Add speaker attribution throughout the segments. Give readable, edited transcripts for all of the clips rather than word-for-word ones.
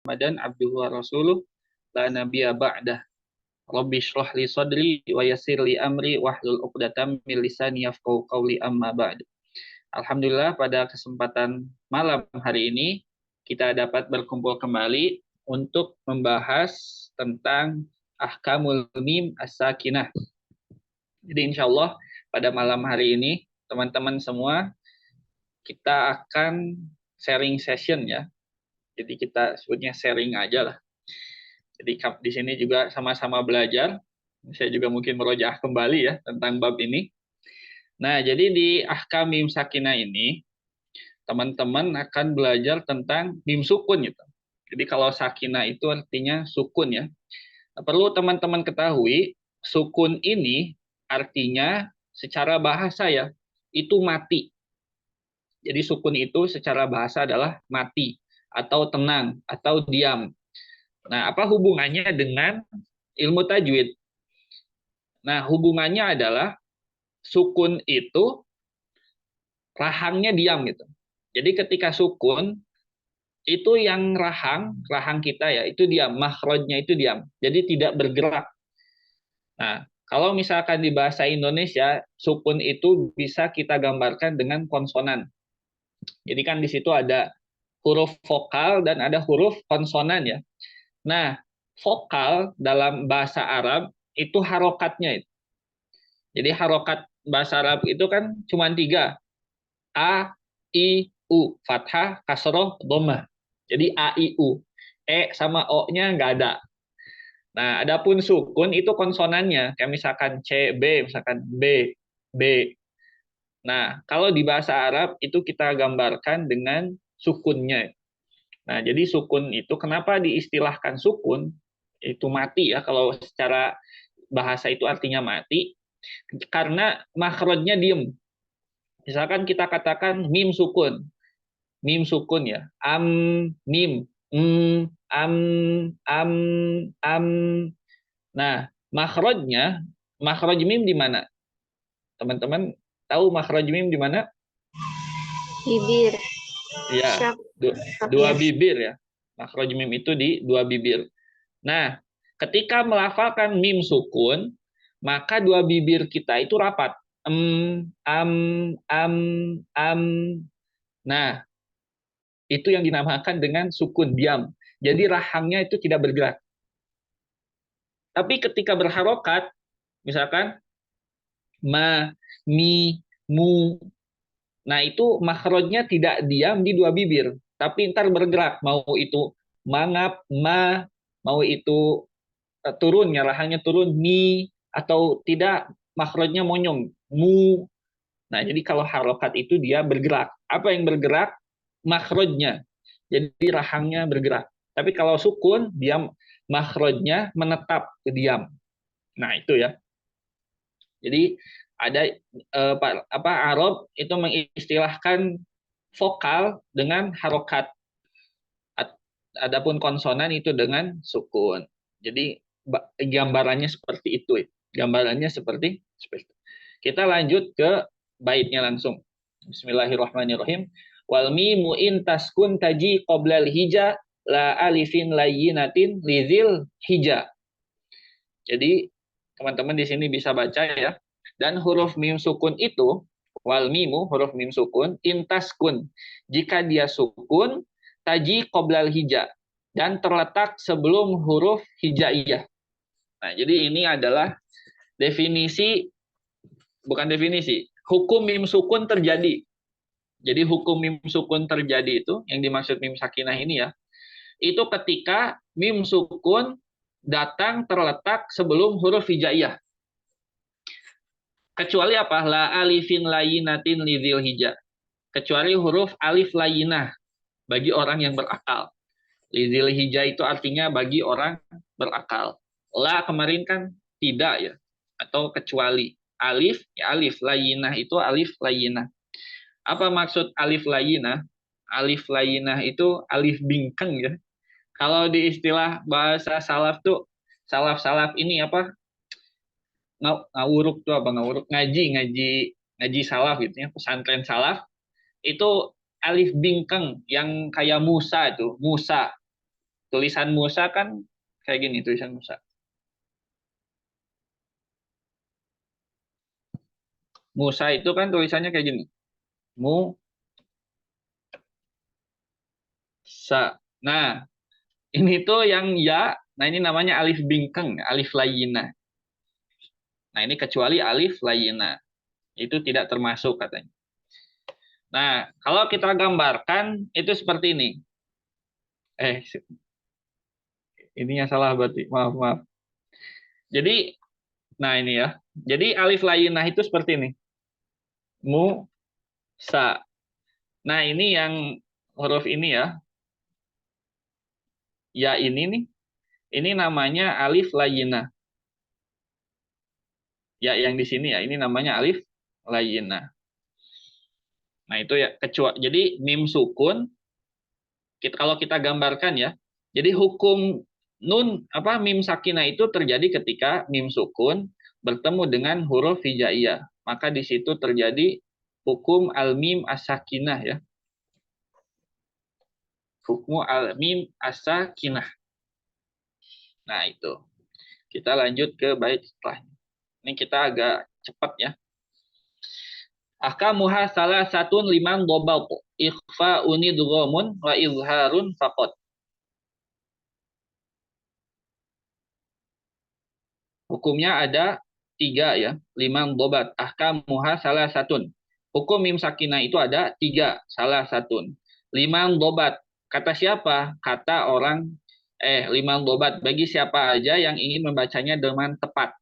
Speaker 1: Muhammadan abduhu wa rasuluh la nabiyya ba'dah. Rabbi shrah li sadri wa yassir li amri wahlul 'uqdatam min lisani yafqahu qawli amma ba'du. Alhamdulillah pada kesempatan malam hari ini kita dapat berkumpul kembali untuk membahas tentang ahkamul mim as-sakinah. Jadi insya Allah pada malam hari ini teman-teman semua kita akan sharing session ya. Jadi kita sebutnya sharing aja lah. Jadi di sini juga sama-sama belajar. Saya juga mungkin merojaah kembali ya tentang bab ini. Nah, jadi di ahkam mim sakinah ini teman-teman akan belajar tentang mim sukun gitu. Jadi kalau sakinah itu artinya sukun ya. Nah, perlu teman-teman ketahui sukun ini artinya secara bahasa ya itu mati. Jadi sukun itu secara bahasa adalah mati atau tenang atau diam. Nah, apa hubungannya dengan ilmu tajwid? Nah, hubungannya adalah sukun itu rahangnya diam gitu. Jadi ketika sukun itu yang rahang kita ya, itu diam, makhrajnya itu diam. Jadi tidak bergerak. Nah, kalau misalkan di bahasa Indonesia, sukun itu bisa kita gambarkan dengan konsonan. Jadi kan di situ ada huruf vokal dan ada huruf konsonan ya. Nah, vokal dalam bahasa Arab itu harokatnya. Jadi harokat bahasa Arab itu kan cuma tiga. A, I, U. Fathah, kasroh, dhammah. Jadi A, I, U. E sama O-nya nggak ada. Nah, adapun sukun itu konsonannya. Kayak misalkan C, B, misalkan B, B. Nah, kalau di bahasa Arab itu kita gambarkan dengan sukunnya. Nah, jadi sukun itu kenapa diistilahkan sukun? Itu mati ya, kalau secara bahasa itu artinya mati. Karena makhrajnya diem. Misalkan kita katakan mim sukun. Mim sukun ya. Mim. Am, am, am. Nah, makhrajnya, makhraj mim di mana? Teman-teman tahu makhraj mim di mana?
Speaker 2: Bibir.
Speaker 1: Ya,
Speaker 2: Syak.
Speaker 1: dua
Speaker 2: Ya.
Speaker 1: bibir ya. Makhraj mim itu di dua bibir. Nah, ketika melafalkan mim sukun, maka dua bibir kita itu rapat. Am, am, am. Nah, itu yang dinamakan dengan sukun diam. Jadi rahangnya itu tidak bergerak. Tapi ketika berharokat, misalkan ma, mi, mu, nah itu makhrajnya tidak diam di dua bibir, tapi ntar bergerak. Mau itu mangap, ma, mau itu turunnya, rahangnya turun, mi, atau tidak, makhrajnya monyong, mu. Nah, jadi kalau harokat itu dia bergerak. Apa yang bergerak? Makhrajnya. Jadi rahangnya bergerak. Tapi kalau sukun, dia makhrajnya menetap, diam. Nah, itu ya. Jadi ada apa Arab itu mengistilahkan vokal dengan harokat. Adapun konsonan itu dengan sukun. Jadi gambarannya seperti itu. Gambarannya seperti itu. Kita lanjut ke baitnya langsung. Bismillahirrahmanirrahim. Wal mimu in taskun taji qoblal hija la alifin layyinatin lidzil hija. Jadi teman-teman di sini bisa baca ya. Dan huruf mim sukun itu wal mimu huruf mim sukun intaskun. Jika dia sukun taji qoblal hija dan terletak sebelum huruf hijaiyah. Nah, jadi ini adalah definisi, bukan definisi, hukum mim sukun terjadi. Jadi hukum mim sukun terjadi itu yang dimaksud mim sakinah ini ya. Itu ketika mim sukun datang terletak sebelum huruf hijaiyah. Kecuali apa? La alifin layinatin lidzil hija. Kecuali huruf alif layinah bagi orang yang berakal. Lidzil hija itu artinya bagi orang berakal. La kemarin kan tidak ya, atau kecuali. Alif ya alif, layinah itu alif layinah. Apa maksud alif layinah? Alif layinah itu alif bingkeng ya. Kalau di istilah bahasa salaf tuh, salaf-salaf ini apa? Ngawuruk tuh apa ngawuruk? Ngaji, ngaji, ngaji salaf gitu ya, pesantren salaf. Itu alif bingkeng yang kayak Musa itu, Musa. Tulisan Musa kan kayak gini tulisan Musa. Musa itu kan tulisannya kayak gini. Musa. Nah, ini tuh yang ya. Nah, ini namanya alif bingkeng, alif layina. Nah, ini kecuali alif layina. Itu tidak termasuk katanya. Nah, kalau kita gambarkan itu seperti ini. Ininya salah berarti. Maaf, maaf. Jadi, nah ini ya. Jadi alif layinah itu seperti ini. Musa. Nah, ini yang huruf ini ya. Ya ini nih. Ini namanya alif layinah. Ya yang di sini ya. Ini namanya alif layinah. Nah, itu ya kecuali jadi mim sukun kalau kita gambarkan ya. Jadi hukum nun apa mim sakinah itu terjadi ketika mim sukun bertemu dengan huruf hijaiyah. Maka di situ terjadi hukum al-mim as-sakinah ya. Hukum al-mim as-sakinah. Nah, itu. Kita lanjut ke bait setelahnya. Ini kita agak cepat ya. Ahkamuha salah satun liman dobal ikhfa unidghamun wa izharun faqat. Hukumnya ada 3 ya, 5 dobat. Ahkamuha salah satun. Hukum mim sakinah itu ada 3, salah satun. 5 dobat. Kata siapa? Kata orang, 5 dobat. Bagi siapa aja yang ingin membacanya dengan tepat.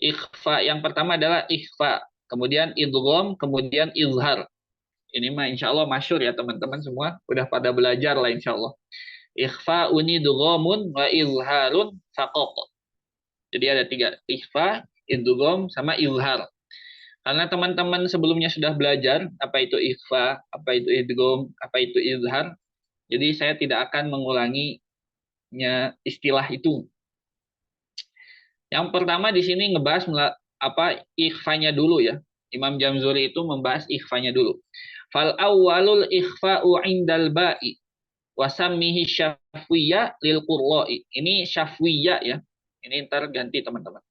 Speaker 1: Ikhfa, yang pertama adalah ikhfa. Kemudian idgham, kemudian izhar. Ini mah insya Allah masyhur ya teman-teman semua. Udah pada belajar lah insya Allah. Ikhfa unidghamun wa izharun faqaq. Jadi ada 3, ikhfa, idgham, sama izhar. Karena teman-teman sebelumnya sudah belajar apa itu ikhfa, apa itu idgham, apa itu izhar. Jadi saya tidak akan mengulanginya istilah itu. Yang pertama di sini ngebahas apa ikhfanya dulu ya. Imam Jamzuri itu membahas ikhfanya dulu. Fal awwalul ikhfa'u indal ba'i wasammihi syafwiyya lil qurra'i. Ini syafwiyya ya. Ini ntar ganti teman-teman.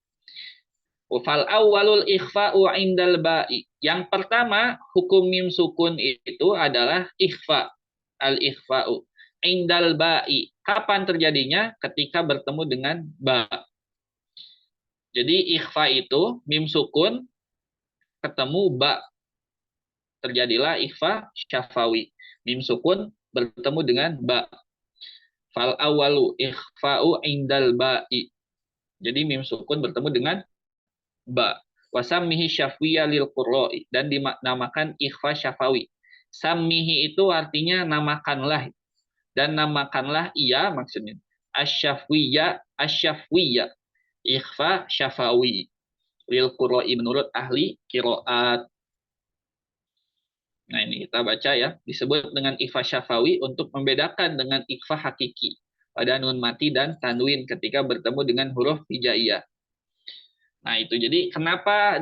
Speaker 1: Fal awwalul ikhfa'u indal ba'i. Yang pertama, hukum mim sukun itu adalah ikhfa. Al-ikhfa'u. Indal ba'i. Kapan terjadinya? Ketika bertemu dengan ba. Jadi ikhfa itu mim sukun ketemu ba. Terjadilah ikhfa syafawi. Mim sukun bertemu dengan ba. Fal awalu ikhfa'u indal ba'i. Jadi mim sukun bertemu dengan ba. Wasammihi syafwiyya lil qurra'i, dan dinamakan ikhfa syafawi. Sammihi itu artinya namakanlah, dan namakanlah ia maksudnya asyafwiyya, asyafwiyya, ikhfa syafawi lil qurra'i menurut ahli qiraat. Nah, ini kita baca ya, disebut dengan ikhfa syafawi untuk membedakan dengan ikhfa hakiki pada nun mati dan tanwin ketika bertemu dengan huruf hijaiyah. Nah, itu jadi kenapa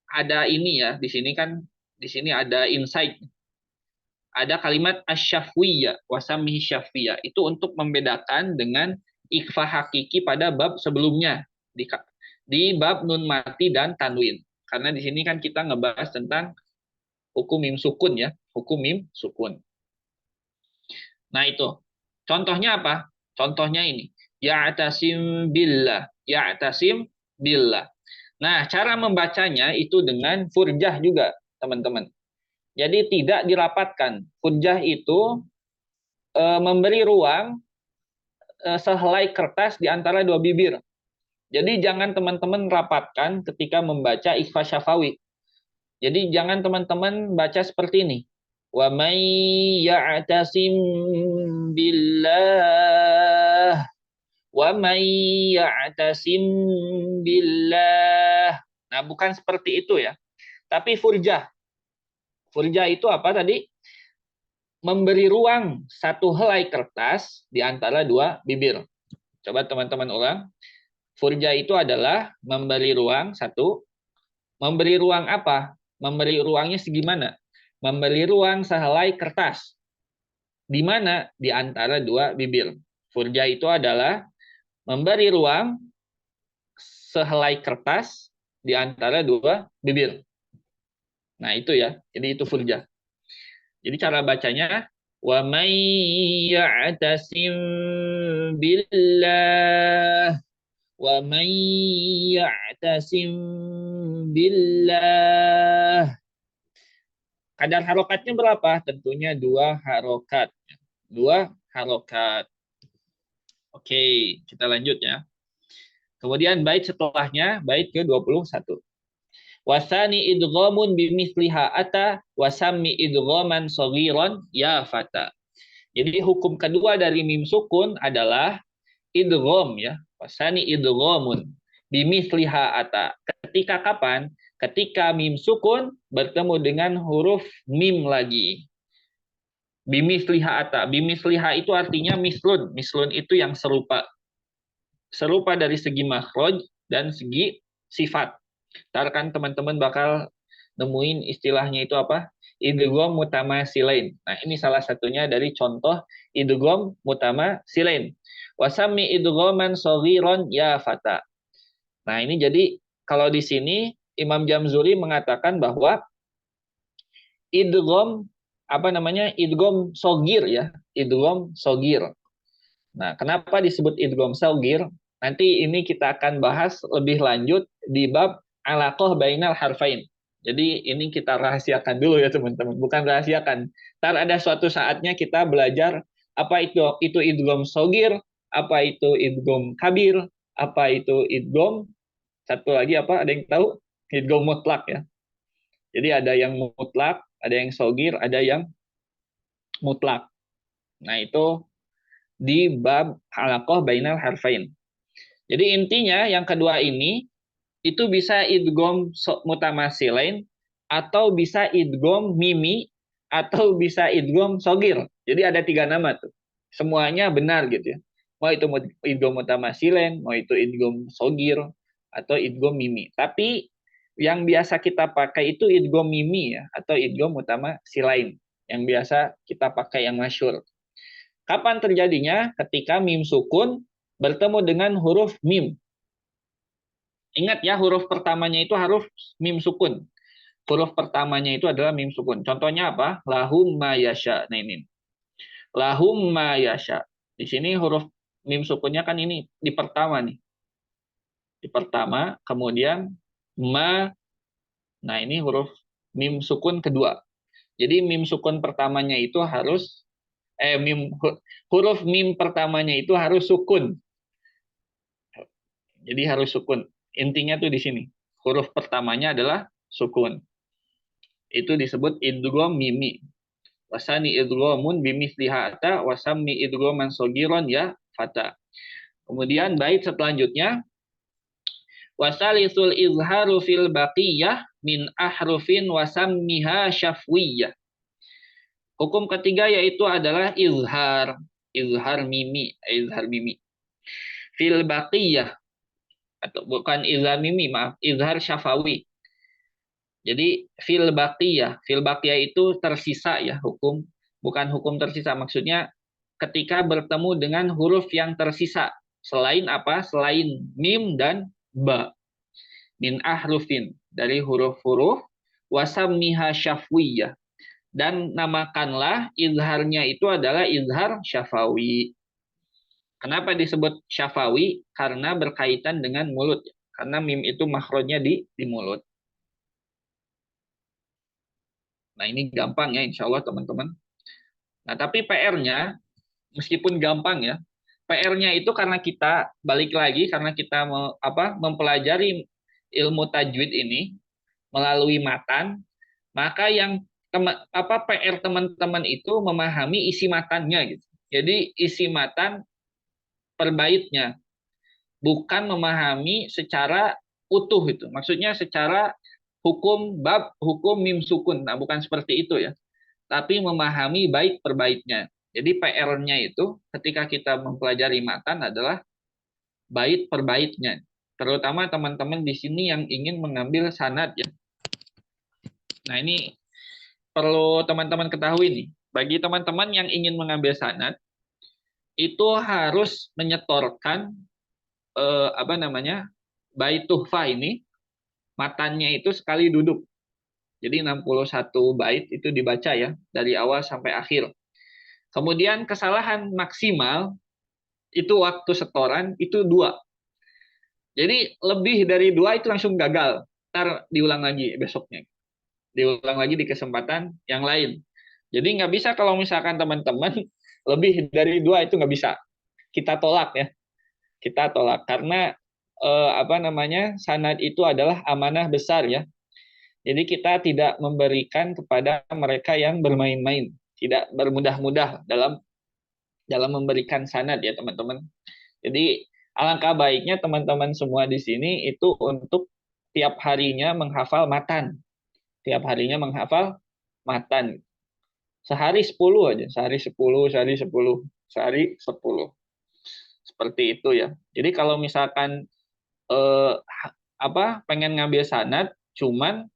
Speaker 1: ada ini ya, di sini kan di sini ada insight. Ada kalimat asyafwiyya, wasamihi syafwiyya. Itu untuk membedakan dengan ikhfa hakiki pada bab sebelumnya di bab nun mati dan tanwin. Karena di sini kan kita ngebahas tentang hukum mim sukun ya, hukum mim sukun. Nah, itu. Contohnya apa? Contohnya ini. Ya'tasim billah, ya'tasim billah. Nah, cara membacanya itu dengan furjah juga, teman-teman. Jadi tidak dirapatkan. Furjah itu memberi ruang sehelai kertas di antara dua bibir. Jadi jangan teman-teman rapatkan ketika membaca ikhfa syafawi. Jadi jangan teman-teman baca seperti ini. Wa may ya'tasim billah, wa may ya'tasim billah. Nah, bukan seperti itu ya. Tapi furjah. Furjah itu apa tadi? Memberi ruang satu helai kertas di antara dua bibir. Coba teman-teman ulang. Furjah itu adalah memberi ruang satu. Memberi ruang apa? Memberi ruangnya segimana? Memberi ruang sehelai kertas. Di mana? Di antara dua bibir. Furja itu adalah memberi ruang sehelai kertas di antara dua bibir. Nah, itu ya. Jadi itu furja. Jadi cara bacanya wa may ya'tasim billah wa may ya'tasim billah. Kadar harokatnya berapa? Tentunya dua harokat. Dua harokat. Oke, kita lanjut ya. Kemudian bait setelahnya, bait ke-21. Wasani idghamun bimisliha ata wasami idghaman saghiran ya fata. Jadi hukum kedua dari mim sukun adalah idgham ya. Wasani idghamun bimisliha ata. Ketika kapan? Ketika mim sukun bertemu dengan huruf mim lagi. Bimisliha ata. Bimisliha itu artinya mislun. Mislun itu yang serupa. Serupa dari segi makhraj dan segi sifat. Ntar kan teman-teman bakal nemuin istilahnya itu apa? Idgham mutamasilain. Nah, ini salah satunya dari contoh idgham mutamasilain. Wasami idghaman saghiran ya fata. Nah, ini jadi kalau di sini Imam Jamzuri mengatakan bahwa idgham apa namanya? Idgham sogir ya, idgham sogir. Nah, kenapa disebut idgham sogir? Nanti ini kita akan bahas lebih lanjut di bab alaqah bainal harfain. Jadi ini kita rahasiakan dulu ya teman-teman, bukan rahasiakan. Ntar ada suatu saatnya kita belajar apa itu idgham sogir, apa itu idgham kabir, apa itu idgham, satu lagi apa? Ada yang tahu? Idgham mutlak ya. Jadi ada yang mutlak, ada yang sogir, ada yang mutlak. Nah, itu di bab halaqah bainal harfain. Jadi intinya yang kedua ini itu bisa idgham mutamasilain atau bisa idgham mimi atau bisa idgham sogir. Jadi ada tiga nama tuh. Semuanya benar gitu ya. Mau itu idgham mutamasilain, mau itu idgham sogir atau idgham mimi. Tapi yang biasa kita pakai itu idgham mimi ya atau idgham mutamasilain. Yang biasa kita pakai yang masyhur. Kapan terjadinya? Ketika mim sukun bertemu dengan huruf mim. Ingat ya, huruf pertamanya itu harus mim sukun. Huruf pertamanya itu adalah mim sukun. Contohnya apa? Lahum ma yasha. Nah ini. Lahum ma yasha. Di sini huruf mim sukunnya kan ini di pertama nih. Di pertama, kemudian ma. Nah ini huruf mim sukun kedua. Jadi mim sukun pertamanya itu harus huruf mim pertamanya itu harus sukun. Jadi harus sukun. Intinya tuh di sini. Huruf pertamanya adalah sukun. Itu disebut idgham mimi. Wasani idghamun bimisliha ata wasami idghaman sogiron ya fata. Kemudian bait selanjutnya wasalisul izharu fil baqiyah min ahrufin wasammiha syafwiyah. Hukum ketiga yaitu adalah izhar. Izhar mimi. Izhar mimi. Fil baqiyah. Atau bukan izhar mimi, maaf. Izhar syafawi. Jadi fil baqiyah itu tersisa ya hukum, bukan hukum tersisa, maksudnya ketika bertemu dengan huruf yang tersisa selain apa? Selain mim dan ba. Min ahrufin dari huruf-huruf wasammiha syafwiyah dan namakanlah izharnya itu adalah izhar syafawi. Kenapa disebut syafawi? Karena berkaitan dengan mulut. Karena mim itu makhrajnya di mulut. Nah, ini gampang ya, insya Allah teman-teman. Nah, tapi PR-nya, meskipun gampang ya, PR-nya itu karena kita, balik lagi, karena kita mempelajari ilmu tajwid ini melalui matan, maka yang PR teman-teman itu memahami isi matannya gitu. Jadi isi matan per baitnya, bukan memahami secara utuh itu. Maksudnya secara hukum bab, hukum mim sukun. Nah, bukan seperti itu ya. Tapi memahami bait per baitnya. Jadi PR-nya itu ketika kita mempelajari matan adalah bait per baitnya. Terutama teman-teman di sini yang ingin mengambil sanad ya. Nah, ini perlu teman-teman ketahui nih. bagi teman-teman yang ingin mengambil sanad, itu harus menyetorkan apa namanya, bait tuhfah ini, matannya itu sekali duduk. Jadi 61 bait itu dibaca ya, dari awal sampai akhir. Kemudian kesalahan maksimal itu waktu setoran itu 2. Jadi lebih dari 2 itu langsung gagal. Ntar diulang lagi besoknya. Diulang lagi di kesempatan yang lain. Jadi nggak bisa kalau misalkan teman-teman lebih dari 2 itu nggak bisa. Kita tolak ya. Kita tolak. Karena apa namanya, sanad itu adalah amanah besar ya. Jadi kita tidak memberikan kepada mereka yang bermain-main. Tidak bermudah-mudah dalam memberikan sanad ya teman-teman. Jadi alangkah baiknya teman-teman semua di sini itu untuk tiap harinya menghafal matan. Tiap harinya menghafal matan. Sehari 10 aja, sehari 10, sehari 10, sehari 10. Seperti itu ya. Jadi kalau misalkan eh, pengen ngambil sanad, cuman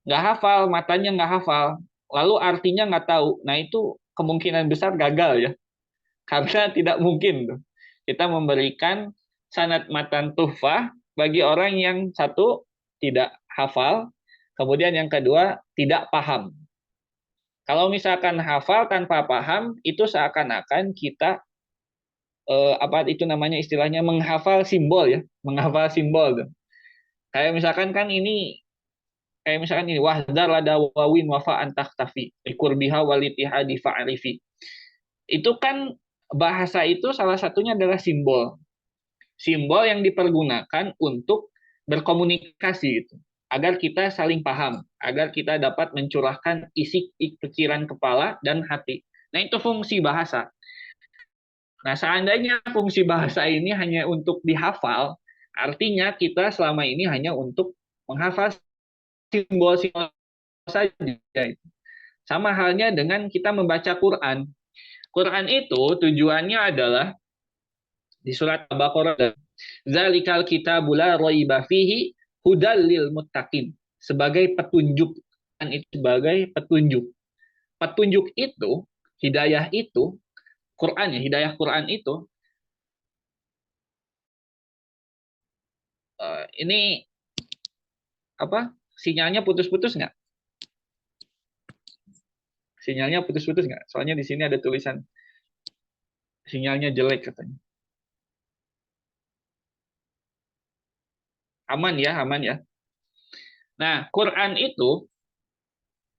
Speaker 1: nggak hafal, matanya nggak hafal, lalu artinya nggak tahu. Nah itu kemungkinan besar gagal ya. Karena tidak mungkin tuh kita memberikan sanad matan tuhfah bagi orang yang satu tidak hafal, kemudian yang kedua tidak paham. Kalau misalkan hafal tanpa paham, itu seakan-akan kita apa itu namanya istilahnya menghafal simbol ya, menghafal simbol tuh. Kayak misalkan kan ini kayak misalkan ini wahdar lada wawin wafa antaktafi ikurbiha walitihadi fa'arifi. Itu kan bahasa itu salah satunya adalah simbol. Simbol yang dipergunakan untuk berkomunikasi gitu. Agar kita saling paham, agar kita dapat mencurahkan isi pikiran kepala dan hati. Nah, itu fungsi bahasa. Nah, seandainya fungsi bahasa ini hanya untuk dihafal, artinya kita selama ini hanya untuk menghafal simbol-simbol saja. Sama halnya dengan kita membaca Quran. Quran itu tujuannya adalah di surat Al-Baqarah, zalikal kitabul la raiba fihi hudal lil muttaqin, sebagai petunjuk. Kan itu sebagai petunjuk. Petunjuk itu, hidayah itu, Quran ya, hidayah Quran itu ini apa? Sinyalnya putus-putus nggak? Sinyalnya putus-putus nggak? Soalnya di sini ada tulisan sinyalnya jelek katanya. Aman ya, aman ya. Nah, Quran itu,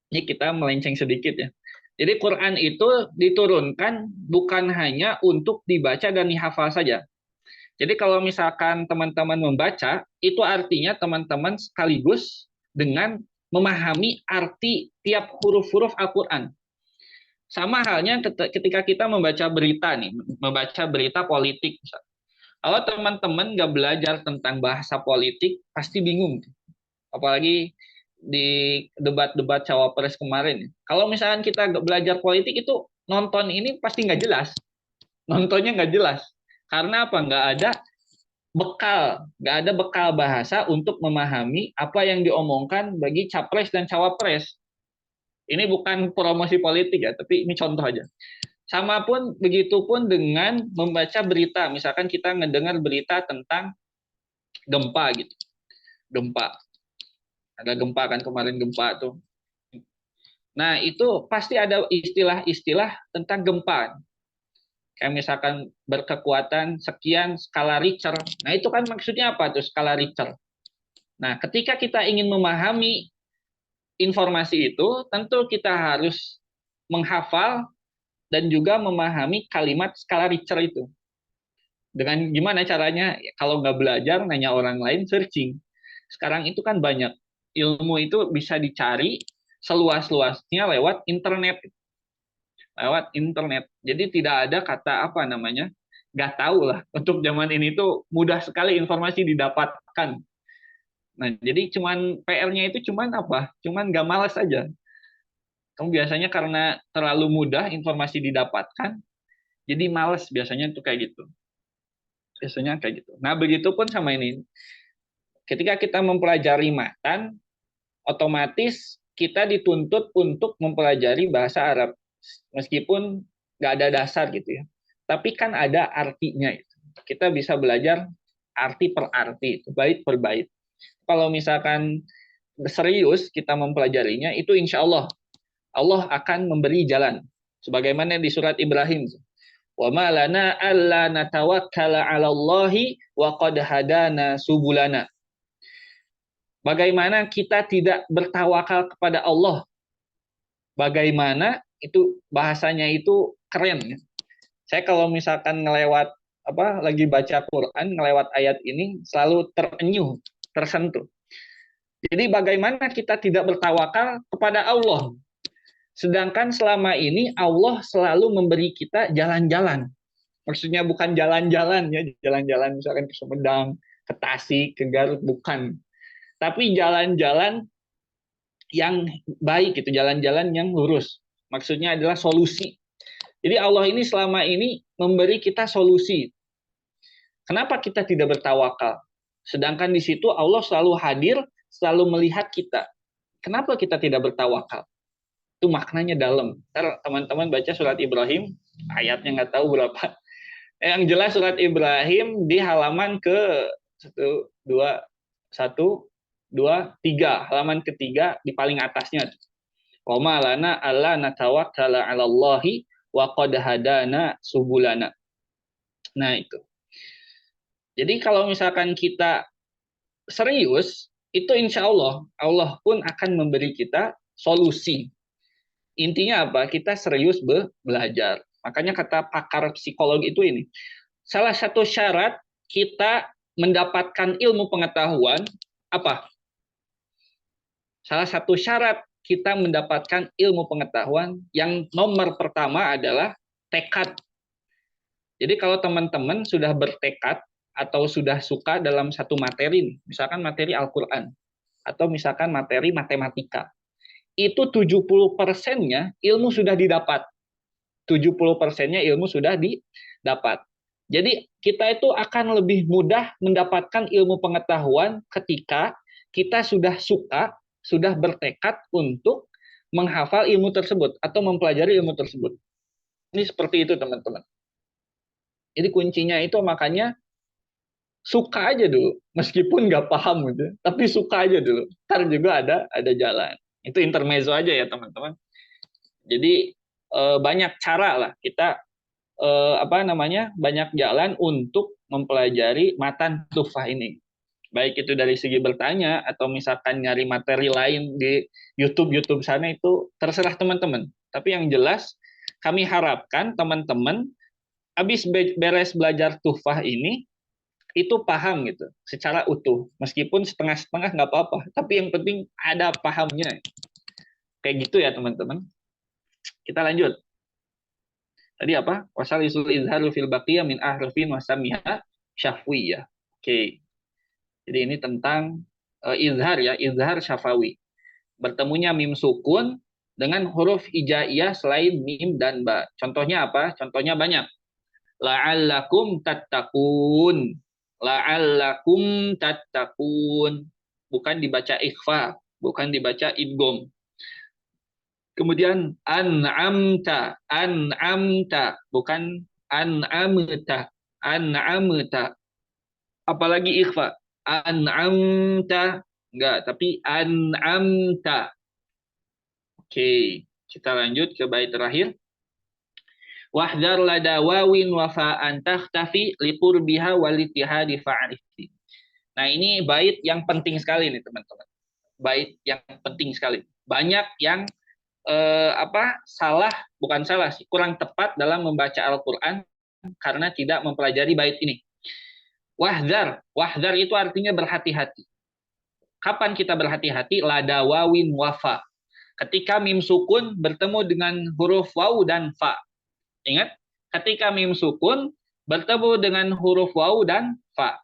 Speaker 1: ini kita melenceng sedikit ya. Jadi Quran itu diturunkan bukan hanya untuk dibaca dan dihafal saja. Jadi kalau misalkan teman-teman membaca, itu artinya teman-teman sekaligus dengan memahami arti tiap huruf-huruf Al-Quran. Sama halnya ketika kita membaca berita nih, membaca berita politik. Kalau teman-teman nggak belajar tentang bahasa politik, pasti bingung. Apalagi di debat-debat cawapres kemarin. Kalau misalkan kita nggak belajar politik itu nonton ini pasti nggak jelas. Nontonnya nggak jelas. Karena apa? Nggak ada bekal bahasa untuk memahami apa yang diomongkan bagi capres dan cawapres. Ini bukan promosi politik ya, tapi ini contoh aja. Sama pun begitu pun dengan membaca berita. Misalkan kita ngedengar berita tentang gempa gitu. Gempa. Ada gempa kan kemarin gempa tuh. Nah, itu pasti ada istilah-istilah tentang gempa. Kayak misalkan berkekuatan sekian skala Richter. Nah, itu kan maksudnya apa tuh skala Richter? Nah, ketika kita ingin memahami informasi itu, tentu kita harus menghafal dan juga memahami kalimat skala Richter itu. Dengan gimana caranya? Kalau nggak belajar, nanya orang lain, searching. Sekarang itu kan banyak. Ilmu itu bisa dicari seluas-luasnya lewat internet. Lewat internet. Jadi tidak ada kata apa namanya, nggak tahu lah. Untuk zaman ini tuh mudah sekali informasi didapatkan. Nah, jadi cuman PR-nya itu cuman apa? Cuman nggak malas aja. Kamu biasanya karena terlalu mudah informasi didapatkan, jadi malas biasanya tuh kayak gitu. Biasanya kayak gitu. Nah, begitu pun sama ini. Ketika kita mempelajari matan, otomatis kita dituntut untuk mempelajari bahasa Arab. meskipun nggak ada dasar gitu ya. Tapi kan ada artinya itu. Kita bisa belajar arti per arti, bait per bait. Kalau misalkan serius kita mempelajarinya, itu insya Allah Allah akan memberi jalan. Sebagaimana di surat Ibrahim. Wa ma lana alla natawakkala 'ala Allahi wa qad hadana subulana. Bagaimana kita tidak bertawakal kepada Allah? Bagaimana itu bahasanya itu keren ya. Saya kalau misalkan ngelewat lagi baca Quran, ngelewat ayat ini selalu terenyuh, tersentuh. Jadi bagaimana kita tidak bertawakal kepada Allah? Sedangkan selama ini Allah selalu memberi kita jalan-jalan. Maksudnya bukan jalan-jalan ya, jalan-jalan misalkan ke Sumedang, ke Tasik, ke Garut, bukan. Tapi jalan-jalan yang baik itu, jalan-jalan yang lurus. Maksudnya adalah solusi. Jadi Allah ini selama ini memberi kita solusi. Kenapa kita tidak bertawakal? Sedangkan di situ Allah selalu hadir, selalu melihat kita. Kenapa kita tidak bertawakal? Itu maknanya dalam. Ntar teman-teman baca surat Ibrahim, ayatnya nggak tahu berapa. Yang jelas surat Ibrahim di halaman ke 1, 2, 1, 2, 3. Halaman ketiga di paling atasnya. Wa ma lana alla natawakkala 'ala Allahi wa qad hadana subulana. Nah, itu. Jadi kalau misalkan kita serius, itu insya Allah, Allah pun akan memberi kita solusi. Intinya apa? Kita serius belajar. Makanya kata pakar psikologi itu ini. Salah satu syarat kita mendapatkan ilmu pengetahuan, apa? Salah satu syarat kita mendapatkan ilmu pengetahuan yang nomor pertama adalah tekad. Jadi kalau teman-teman sudah bertekad atau sudah suka dalam satu materi, misalkan materi Al-Quran, atau misalkan materi matematika, itu 70%-nya ilmu sudah didapat. 70%-nya ilmu sudah didapat. Jadi kita itu akan lebih mudah mendapatkan ilmu pengetahuan ketika kita sudah suka, sudah bertekad untuk menghafal ilmu tersebut atau mempelajari ilmu tersebut. Ini seperti itu teman-teman. Jadi kuncinya itu makanya suka aja dulu, meskipun nggak paham gitu, tapi suka aja dulu. Ntar juga ada jalan. Itu intermezzo aja ya teman-teman. Jadi banyak cara lah kita banyak jalan untuk mempelajari matan tuhfah ini. Baik itu dari segi bertanya atau misalkan nyari materi lain di YouTube sana, itu terserah teman-teman. Tapi yang jelas kami harapkan teman-teman habis beres belajar tuhfah ini itu paham gitu secara utuh, meskipun setengah-setengah nggak apa-apa, tapi yang penting ada pahamnya. Kayak gitu ya teman-teman. Kita lanjut. Tadi apa? Wasalisul izharu fil baqiyah min ahrufin wasamiha syafwiyah. Oke. Jadi ini tentang izhar ya, izhar syafawi. Bertemunya mim sukun dengan huruf hijaiyah selain mim dan ba. Contohnya apa? Contohnya banyak. La'allakum tattaqun. La'allakum tattaqun. Bukan dibaca ikhfa, bukan dibaca idgham. Kemudian an'amta, an'amta, bukan an'amta, an'amta. Apalagi ikhfa, an'amta, enggak, tapi an'amta. Oke, kita lanjut ke bait terakhir. Wahdar lada wawin wafa'an takhtafi liqurbiha walitihadi fa'arifi. Nah, ini bait yang penting sekali nih teman-teman. Bait yang penting sekali. Banyak yang bukan salah sih, kurang tepat dalam membaca Al-Qur'an karena tidak mempelajari bait ini. Wahdar, wahdar itu artinya berhati-hati. Kapan kita berhati-hati? Lada wawin wafa. Ketika mim sukun bertemu dengan huruf waw dan fa. Ingat, ketika mim sukun bertemu dengan huruf waw dan fa.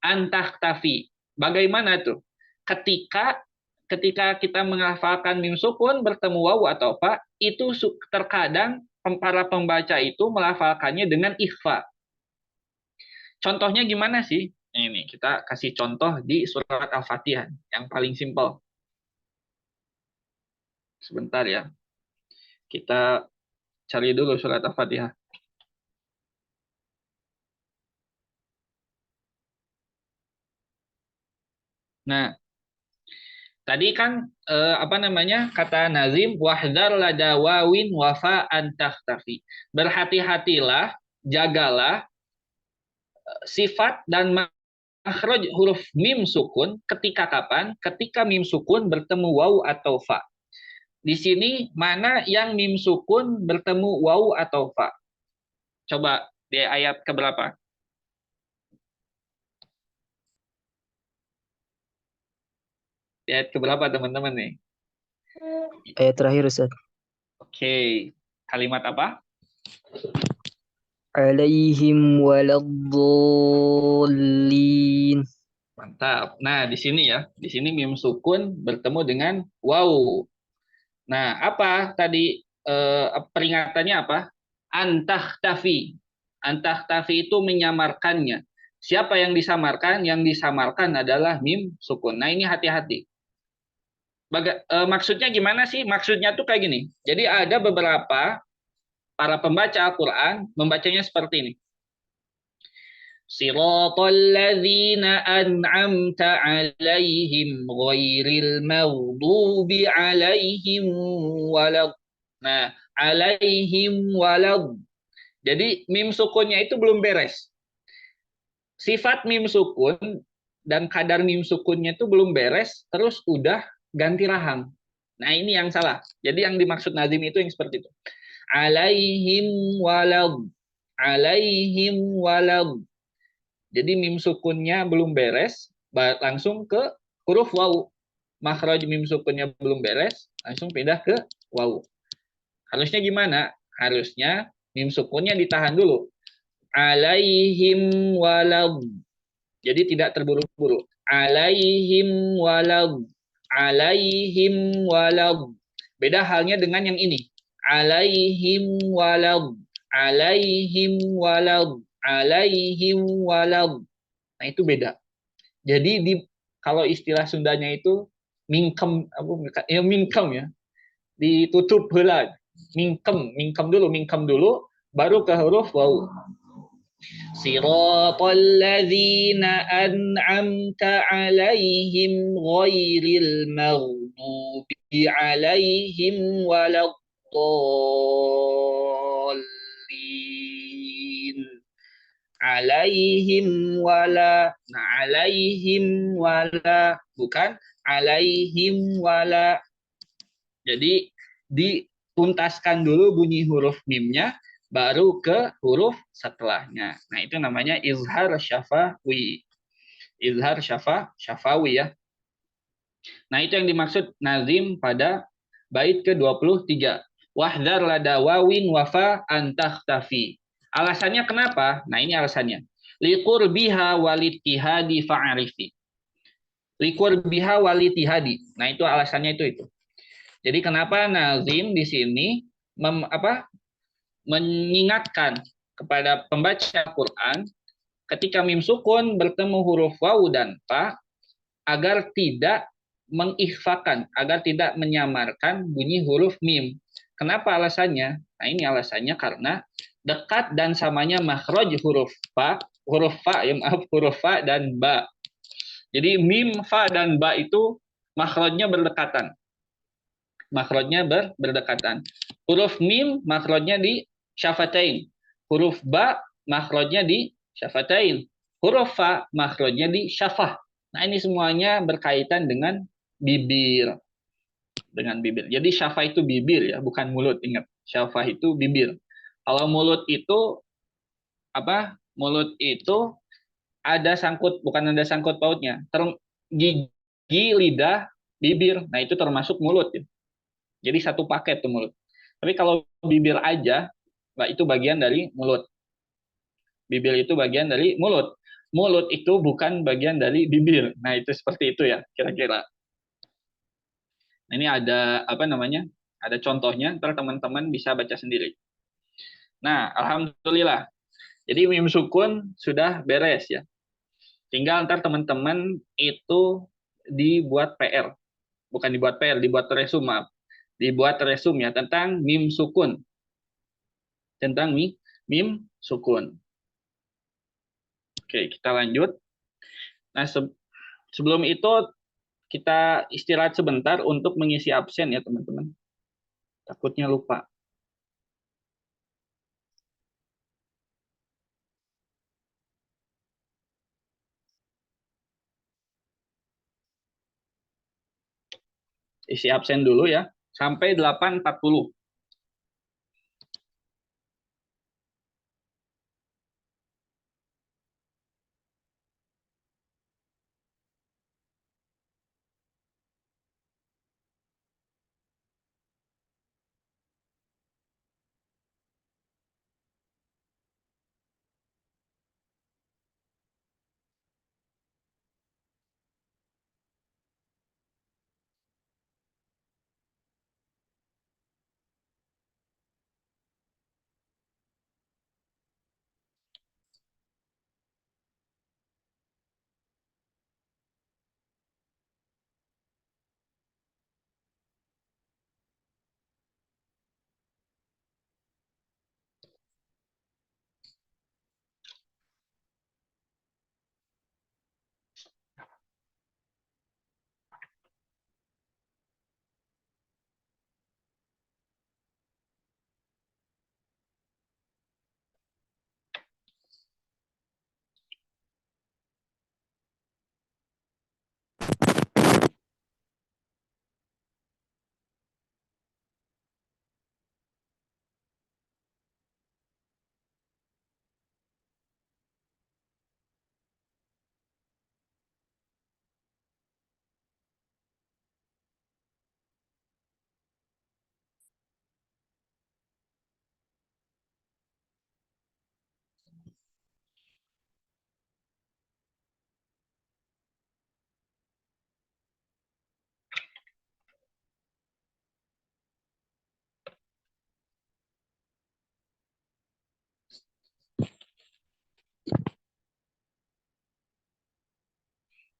Speaker 1: Antaktafi. Bagaimana tuh? Ketika kita menghafalkan mim sukun bertemu waw atau fa, itu terkadang para pembaca itu melafalkannya dengan ikhfa. Contohnya gimana sih? Ini kita kasih contoh di surat Al-Fatihah yang paling simpel. Sebentar ya. Kita cari dulu surat Al-Fatihah. Nah, tadi kan apa namanya kata Nazim wahdar lada wawin wafa antaktafi. Berhati-hatilah, jagalah sifat dan makhraj huruf mim sukun ketika kapan? Ketika mim sukun bertemu waw atau fa. Di sini mana yang mim sukun bertemu waw atau fa? Coba di ayat keberapa? Di ayat keberapa teman-teman nih?
Speaker 3: Ayat terakhir Ustaz.
Speaker 1: Oke. Kalimat apa?
Speaker 3: Alaihim waladdallin.
Speaker 1: Mantap. Nah, di sini ya. Di sini mim sukun bertemu dengan waw. Nah, apa tadi peringatannya apa? Antahtafi. Antahtafi itu menyamarkannya. Siapa yang disamarkan? Yang disamarkan adalah mim sukun. Nah, ini hati-hati. Maksudnya gimana sih? Maksudnya tuh kayak gini. Jadi ada beberapa para pembaca Al-Quran membacanya seperti ini. Siratal ladzina an'amta 'alaihim ghairil maghdubi 'alaihim walad. Nah, 'alaihim walad. Jadi mim sukunnya itu belum beres. Sifat mim sukun dan kadar mim sukunnya itu belum beres, terus udah ganti rahang. Nah, ini yang salah. Jadi yang dimaksud Nazim itu yang seperti itu. Alaihim walad. Alaihim walad. Jadi mim sukunnya belum beres, langsung ke huruf waw. Makhraj mim sukunnya belum beres, langsung pindah ke waw. Harusnya gimana? Harusnya mim sukunnya ditahan dulu. Alaihim walad. Jadi tidak terburu-buru. Alaihim walad. Alaihim walad. Beda halnya dengan yang ini. Alaihim walad. Alaihim walad. Alaihim walad. Nah, itu beda. Jadi kalau istilah Sundanya itu mingkem ya mingkem ya. Ditutup heula. Mingkem dulu baru ke huruf waw. Siratal ladzina an'amta 'alaihim ghairil maghdubi 'alaihim waladdallin. Alaihim wala. Nah, alaihim wala bukan alaihim wala. Jadi dituntaskan dulu bunyi huruf mimnya baru ke huruf setelahnya. Nah, itu namanya izhar syafawi. Izhar syafawi ya. Nah, itu yang dimaksud Nazim pada bait ke-23. Wahdar lada wawin wafa antakhtafi. Alasannya kenapa? Nah, ini alasannya. Liqurbiha walitihadi fa'arifi. Liqurbiha walitihadi. Nah, itu alasannya itu. Jadi kenapa Nazim di sini mengingatkan kepada pembaca Quran ketika mim sukun bertemu huruf waw dan fa agar tidak mengikhfakan, agar tidak menyamarkan bunyi huruf mim. Kenapa alasannya? Nah, ini alasannya karena dekat dan samanya makhraj huruf fa huruf fa dan ba. Jadi mim, fa dan ba itu makhrajnya berdekatan. Makhrajnya berdekatan. Huruf mim makhrajnya di syafatain. Huruf ba makhrajnya di syafatain. Huruf fa makhrajnya di syafah. Nah, ini semuanya berkaitan dengan bibir. Dengan bibir. Jadi syafah itu bibir ya, bukan mulut. Ingat, syafah itu bibir. Kalau mulut itu apa? Mulut itu bukan ada sangkut pautnya. Gigi, lidah, bibir. Nah, itu termasuk mulut ya. Jadi satu paket tuh mulut. Tapi kalau bibir aja, itu bagian dari mulut. Bibir itu bagian dari mulut. Mulut itu bukan bagian dari bibir. Nah, itu seperti itu ya, kira-kira. Nah, ini ada apa namanya? Ada contohnya, ntar teman-teman bisa baca sendiri. Nah, alhamdulillah. Jadi mim sukun sudah beres ya. Tinggal ntar teman-teman itu dibuat PR. Bukan dibuat PR, dibuat resume, maaf. dibuat resume ya tentang mim sukun. Tentang mim sukun. Oke, kita lanjut. Nah, sebelum itu kita istirahat sebentar untuk mengisi absen ya, teman-teman. Takutnya lupa. Isi absen dulu ya, sampai 8.40.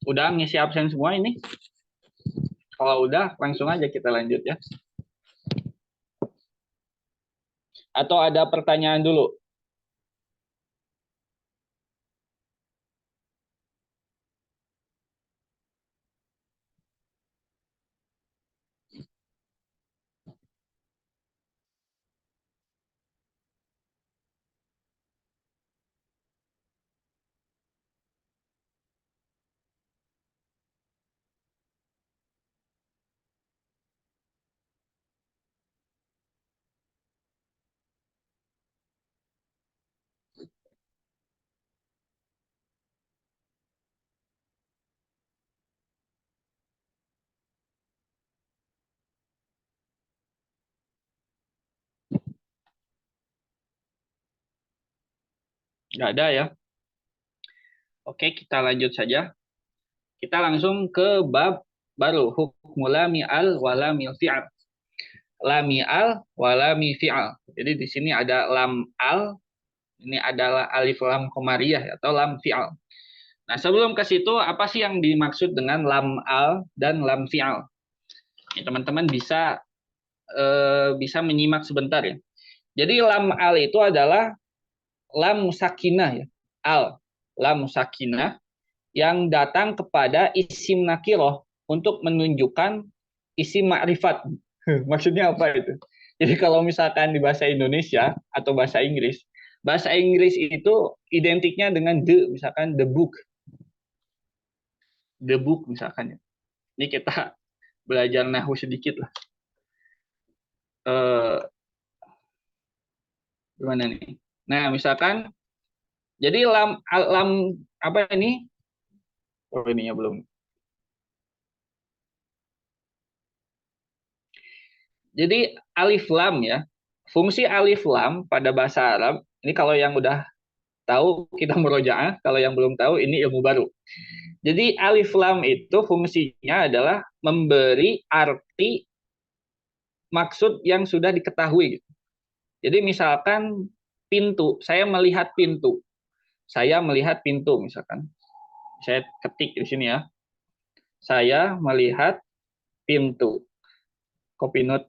Speaker 1: Udah ngisi absen semua ini? Kalau udah, langsung aja kita lanjut ya. Atau ada pertanyaan dulu? Nggak ada ya? Oke, kita lanjut saja. Kita langsung ke bab baru. Hukmu lami al walami fi'al. Lami al walami fi'al. Jadi di sini ada lam al, ini adalah alif lam komariah atau lam fi'al. Nah, sebelum ke situ, apa sih yang dimaksud dengan lam al dan lam fi'al? Ya, teman-teman bisa menyimak sebentar ya. Jadi lam al itu adalah lam sakinah ya. Al, lam sakinah yang datang kepada isim nakiroh untuk menunjukkan isim ma'rifat. Maksudnya apa itu? Jadi kalau misalkan di bahasa Indonesia atau bahasa Inggris itu identiknya dengan misalkan the book misalkan ya. Ini kita belajar nahu sedikit lah. Eh, Gimana nih? Nah, misalkan jadi lam apa ini? Oh, ininya belum. Jadi alif lam ya. Fungsi alif lam pada bahasa Arab, ini kalau yang udah tahu kita murojaah, kalau yang belum tahu ini ilmu baru. Jadi alif lam itu fungsinya adalah memberi arti maksud yang sudah diketahui. Jadi misalkan pintu, saya melihat pintu. Saya melihat pintu misalkan. Saya ketik di sini ya. Saya melihat pintu. Copy note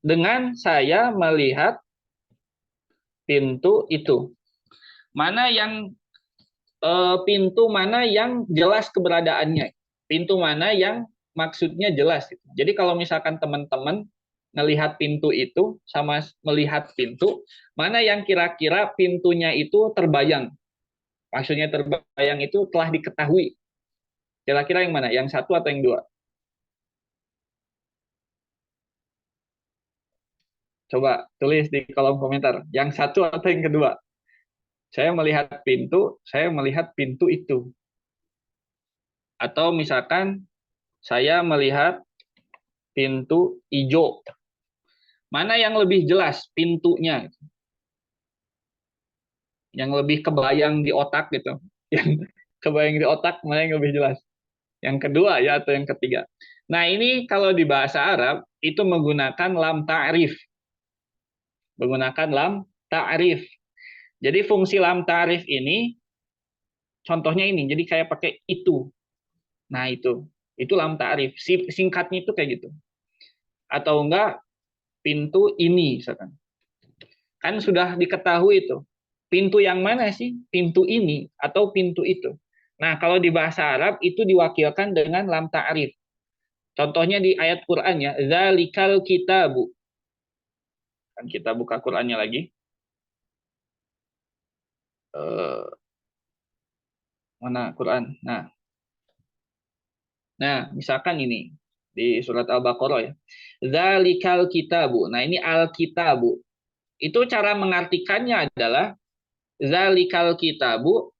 Speaker 1: dengan saya melihat pintu itu. Mana yang pintu mana yang jelas keberadaannya? Pintu mana yang maksudnya jelas? Jadi kalau misalkan teman-teman melihat pintu itu sama melihat pintu, mana yang kira-kira pintunya itu terbayang? Maksudnya terbayang itu telah diketahui. Kira-kira yang mana? Yang satu atau yang dua? Coba tulis di kolom komentar. Yang satu atau yang kedua? Saya melihat pintu itu. Atau misalkan saya melihat pintu hijau. Mana yang lebih jelas pintunya? Yang lebih kebayang di otak gitu. Yang kebayang di otak mana yang lebih jelas? Yang kedua ya atau yang ketiga? Nah, ini kalau di bahasa Arab itu menggunakan lam ta'rif. Menggunakan lam ta'rif. Jadi fungsi lam ta'rif ini contohnya ini. Jadi kayak pakai itu. Nah, itu lam ta'rif. Singkatnya itu kayak gitu. Atau enggak pintu ini misalkan. Kan sudah diketahui itu. Pintu yang mana sih? Pintu ini atau pintu itu. Nah, kalau di bahasa Arab itu diwakilkan dengan lam ta'rif. Contohnya di ayat Quran ya, zalikal kitabu. Kan kita buka Qurannya lagi. Mana Quran? Nah, misalkan ini di surat Al-Baqarah ya. Zalikal kitabu. Nah, ini al-kitabu. Itu cara mengartikannya adalah zalikal kitabu,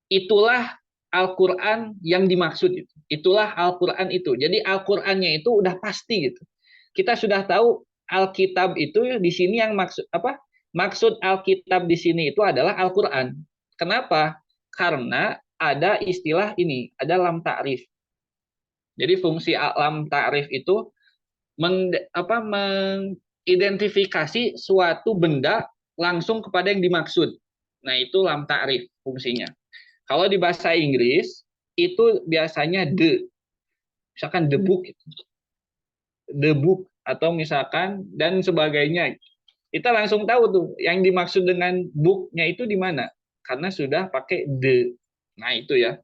Speaker 1: itulah Al-Qur'an yang dimaksud itu. Itulah Al-Qur'an itu. Jadi Al-Qur'annya itu udah pasti gitu. Kita sudah tahu Alkitab itu di sini yang maksud apa? Maksud Alkitab di sini itu adalah Al-Qur'an. Kenapa? Karena ada istilah ini, ada lam ta'rif. Jadi fungsi lam ta'rif itu mengidentifikasi suatu benda langsung kepada yang dimaksud. Nah, itu lam ta'rif fungsinya. Kalau di bahasa Inggris itu biasanya the, misalkan the book atau misalkan dan sebagainya. Kita langsung tahu tuh yang dimaksud dengan book-nya itu di mana, karena sudah pakai the. Nah, itu ya.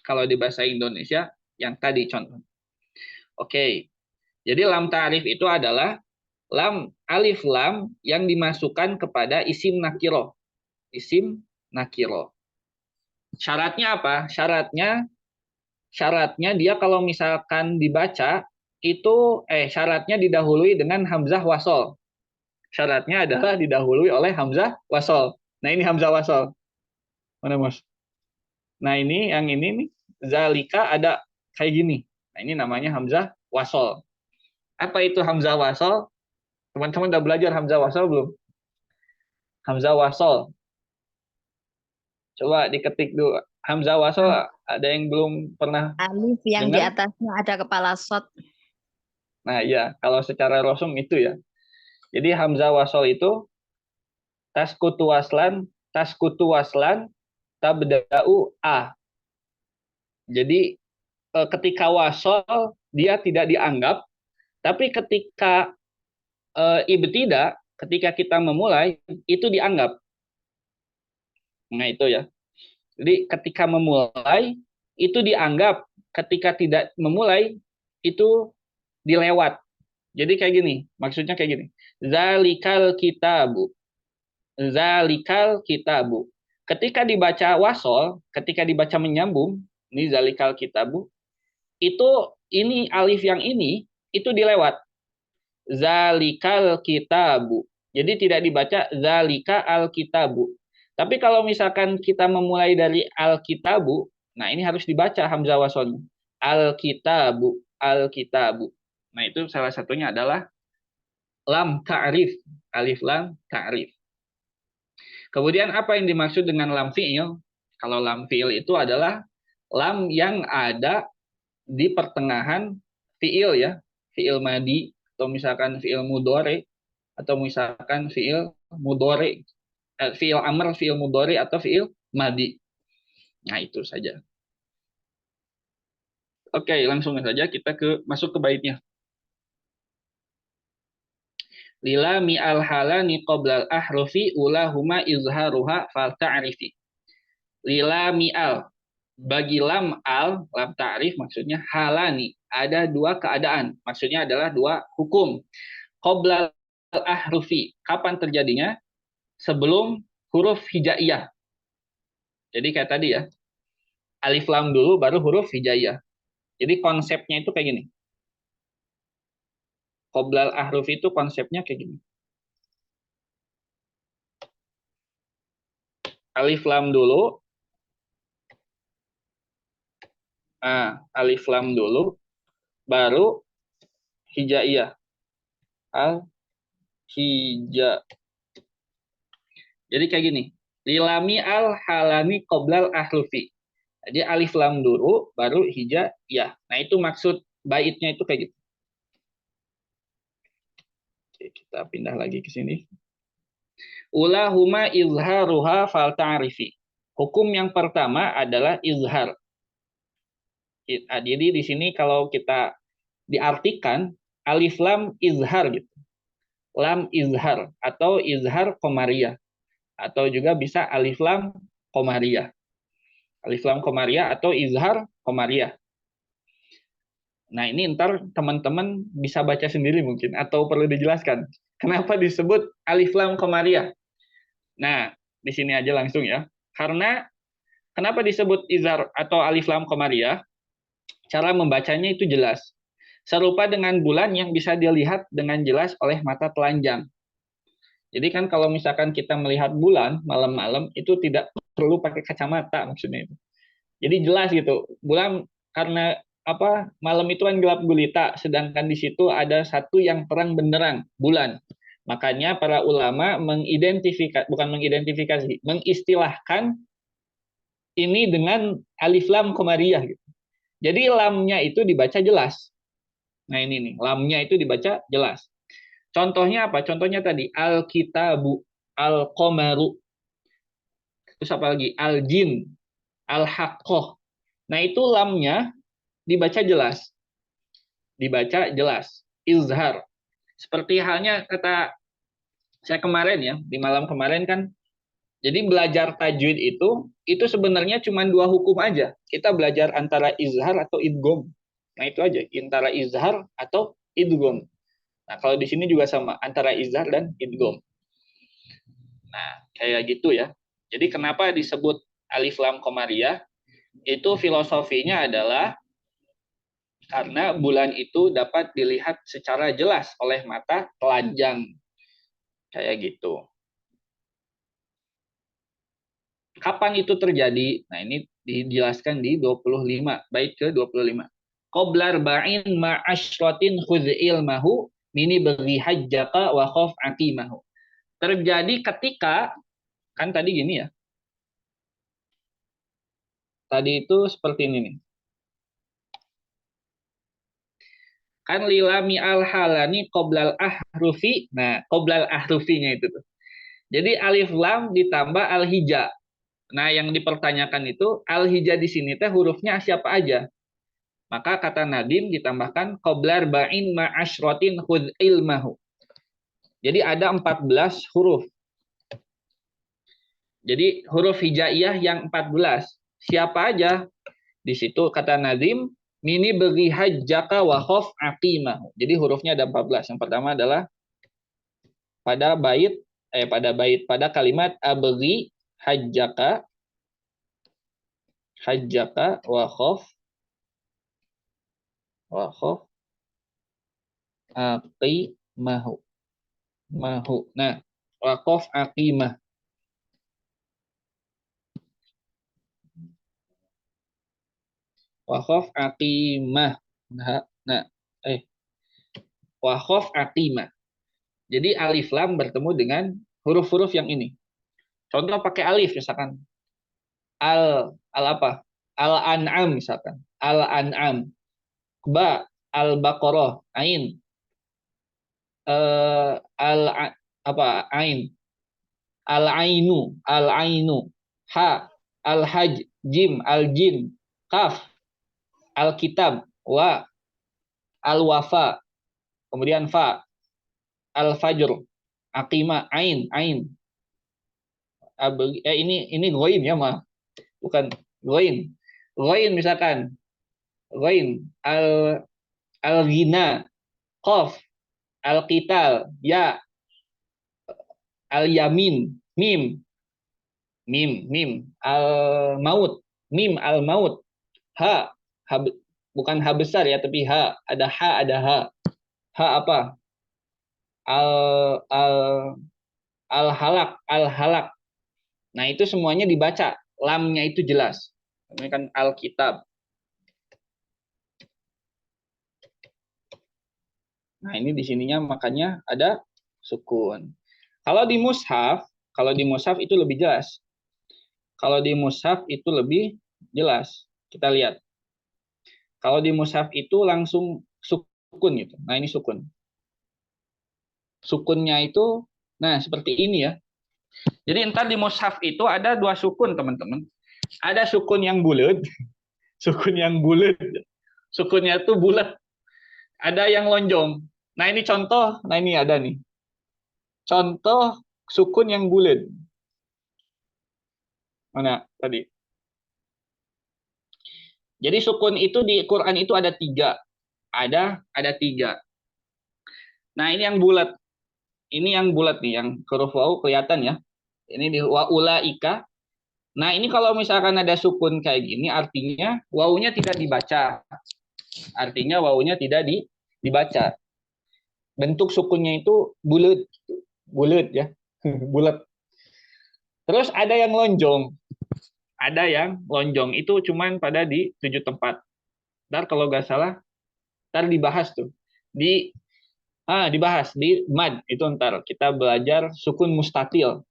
Speaker 1: Kalau di bahasa Indonesia yang tadi contoh. Oke. Jadi lam ta'rif itu adalah alif lam yang dimasukkan kepada isim nakiro. Isim nakiro. Syaratnya apa? Syaratnya dia kalau misalkan dibaca itu syaratnya didahului dengan hamzah wasol. Syaratnya adalah didahului oleh hamzah wasol. Nah, ini hamzah wasol. Mana, Mas? Nah, ini yang ini nih, zalika ada kayak gini. Nah, ini namanya hamzah wasol. Apa itu hamzah wasol? Teman-teman udah belajar hamzah wasol belum? Hamzah wasol. Coba diketik dulu. Hamzah wasol ada yang belum pernah
Speaker 2: Alif yang di
Speaker 1: dengar?
Speaker 2: atasnya ada kepala shot.
Speaker 1: Nah, ya, kalau secara rosum itu ya. Jadi hamzah wasol itu taskutu waslan tabda'u a. Jadi ketika wasol dia tidak dianggap, tapi ketika ibtida, ketika kita memulai itu dianggap. Nah, itu ya. Jadi ketika memulai itu dianggap, ketika tidak memulai itu dilewat. Jadi kayak gini, maksudnya kayak gini. Zalikal kitabu. Zalikal kitabu. Ketika dibaca wasol, ketika dibaca menyambung, ini zalikal kitabu, itu ini alif yang ini itu dilewat. Zalikal kitabu. Jadi tidak dibaca zalika al kitabu. Tapi kalau misalkan kita memulai dari al kitabu, nah ini harus dibaca hamzah wasolnya. Al kitabu, al kitabu. Nah, itu salah satunya adalah lam ta'rif, alif lam ta'rif. Kemudian apa yang dimaksud dengan lam fi'il? Kalau lam fi'il itu adalah lam yang ada di pertengahan fi'il ya, fi'il madi atau misalkan fi'il mudhari atau misalkan fi'il mudhari, fi'il amr, fi'il mudhari atau fi'il madi. Nah, itu saja. Oke, langsung saja kita masuk ke baitnya. Lila mi al halani qoblal ahrufi ulahuma izharuha fal ta'rifi. Lila mi al. Bagi lam al, lam ta'rif maksudnya halani. Ada dua keadaan. Maksudnya adalah dua hukum. Qoblal ahrufi. Kapan terjadinya? Sebelum huruf hijaiyah. Jadi kayak tadi ya. Alif lam dulu baru huruf hijaiyah. Jadi konsepnya itu kayak gini. Qoblal ahruf itu konsepnya kayak gini. Alif lam dulu. Alif lam dulu. Baru hijaiyah. Al hija. Jadi kayak gini. Lilami al halami qoblal ahrufi. Jadi alif lam dulu baru hijaiyah. Nah itu maksud baitnya itu kayak gitu. Oke, kita pindah lagi ke sini. Ulahuma izharuha fal ta'rifi. Hukum yang pertama adalah izhar. Jadi di sini kalau kita diartikan alif lam izhar gitu. Lam izhar atau izhar qamariyah atau juga bisa alif lam qamariyah. Alif lam qamariyah atau izhar qamariyah. Nah, ini ntar teman-teman bisa baca sendiri mungkin atau perlu dijelaskan. Kenapa disebut alif lam qamariyah? Nah, di sini aja langsung ya. Karena kenapa disebut izhar atau alif lam qamariyah? Cara membacanya itu jelas. Serupa dengan bulan yang bisa dilihat dengan jelas oleh mata telanjang. Jadi kan kalau misalkan kita melihat bulan malam-malam itu tidak perlu pakai kacamata maksudnya itu. Jadi jelas gitu. Bulan karena apa? Malam itu kan gelap gulita, sedangkan di situ ada satu yang terang benderang, bulan. Makanya para ulama mengistilahkan ini dengan alif lam qamariyah gitu. Jadi lamnya itu dibaca jelas. Nah ini nih, lamnya itu dibaca jelas. Contohnya apa? Contohnya tadi, al-kitabu, al-qamaru. Terus apa lagi? Al-jin, al-haqqoh. Nah itu lamnya dibaca jelas. Dibaca jelas. Izhar. Seperti halnya kata saya kemarin ya, di malam kemarin kan, jadi belajar tajwid itu sebenarnya cuma dua hukum aja. Kita belajar antara izhar atau idgham. Nah itu aja, antara izhar atau idgham. Nah kalau di sini juga sama, antara izhar dan idgham. Nah kayak gitu ya. Jadi kenapa disebut alif lam qamariyah? Itu filosofinya adalah karena bulan itu dapat dilihat secara jelas oleh mata telanjang. Kayak gitu. Kapan itu terjadi? Nah, ini dijelaskan di 25, bait ke-25. Qoblar ba'in ma'asyratin khudhil mahu mini bagi hajjaka wa khaf aqimahu. Terjadi ketika, kan tadi gini ya. Tadi itu seperti ini nih. Kan lilami al-halani qoblal ahrufi. Nah, qoblal ahrufinya itu tuh. Jadi alif lam ditambah al-hija. Nah, yang dipertanyakan itu al-hija di sini teh hurufnya siapa aja? Maka kata Nadim ditambahkan qoblar ba'in ma'asyratin khudh ilmahu. Jadi ada 14 huruf. Jadi huruf hijaiyah yang 14. Siapa aja? Di situ kata Nadim mini bagi hajjaka wa khaf aqimahu. Jadi hurufnya ada 14. Yang pertama adalah pada kalimat abghi hajjaka wa khaf aqimahu. Nah, wa khaf aqimah. Wa khaf aqimah. Wa khaf aqimah. Jadi alif lam bertemu dengan huruf-huruf yang ini. Contoh pakai alif misalkan. Al apa? Al-an'am misalkan. Al-an'am. Ba al-baqarah, ain. Al apa? Ain. Al-ainu. Ha al-haj, jim, al-jin, kaf, al-kitab, wa al-wafa. Kemudian fa. Al-fajr. Aqima, ain, ain. Ini goin ya, mah. Bukan goin. Goin misalkan. Goin. Al-ghina. Qaf. Al-qital. Ya. Al-yamin. Mim. Mim. Al-maut. Mim, al-maut. Ha. Ha. Bukan ha besar ya, tapi ha. Ada ha, ada ha. Ha apa? Al al al-halak, al-halak. Nah, itu semuanya dibaca. Lamnya itu jelas. Ini kan Alkitab. Nah, ini di sininya makanya ada sukun. Kalau di mushaf itu lebih jelas. Kalau di mushaf itu lebih jelas. Kita lihat. Kalau di mushaf itu langsung sukun gitu. Nah, ini sukun. Sukunnya itu nah seperti ini ya. Jadi entar di mushaf itu ada dua sukun, teman-teman. Ada sukun yang bulat, sukun yang bulat. Sukunnya itu bulat. Ada yang lonjong. Nah, ini contoh. Nah, ini ada nih. Contoh sukun yang bulat. Mana tadi? Jadi sukun itu di Quran itu ada tiga. Ada tiga. Nah, ini yang bulat. Ini yang bulat nih, yang huruf waw kelihatan ya. Ini di wa ulaika. Nah, ini kalau misalkan ada sukun kayak gini, artinya wawunya tidak dibaca. Artinya wawunya tidak dibaca. Bentuk sukunnya itu bulat. Bulat ya. Bulat. Terus ada yang lonjong. Ada yang lonjong. Itu cuman pada di 7 tempat. Ntar kalau nggak salah, ntar dibahas tuh. Dibahas di mad. Itu ntar kita belajar sukun mustatil.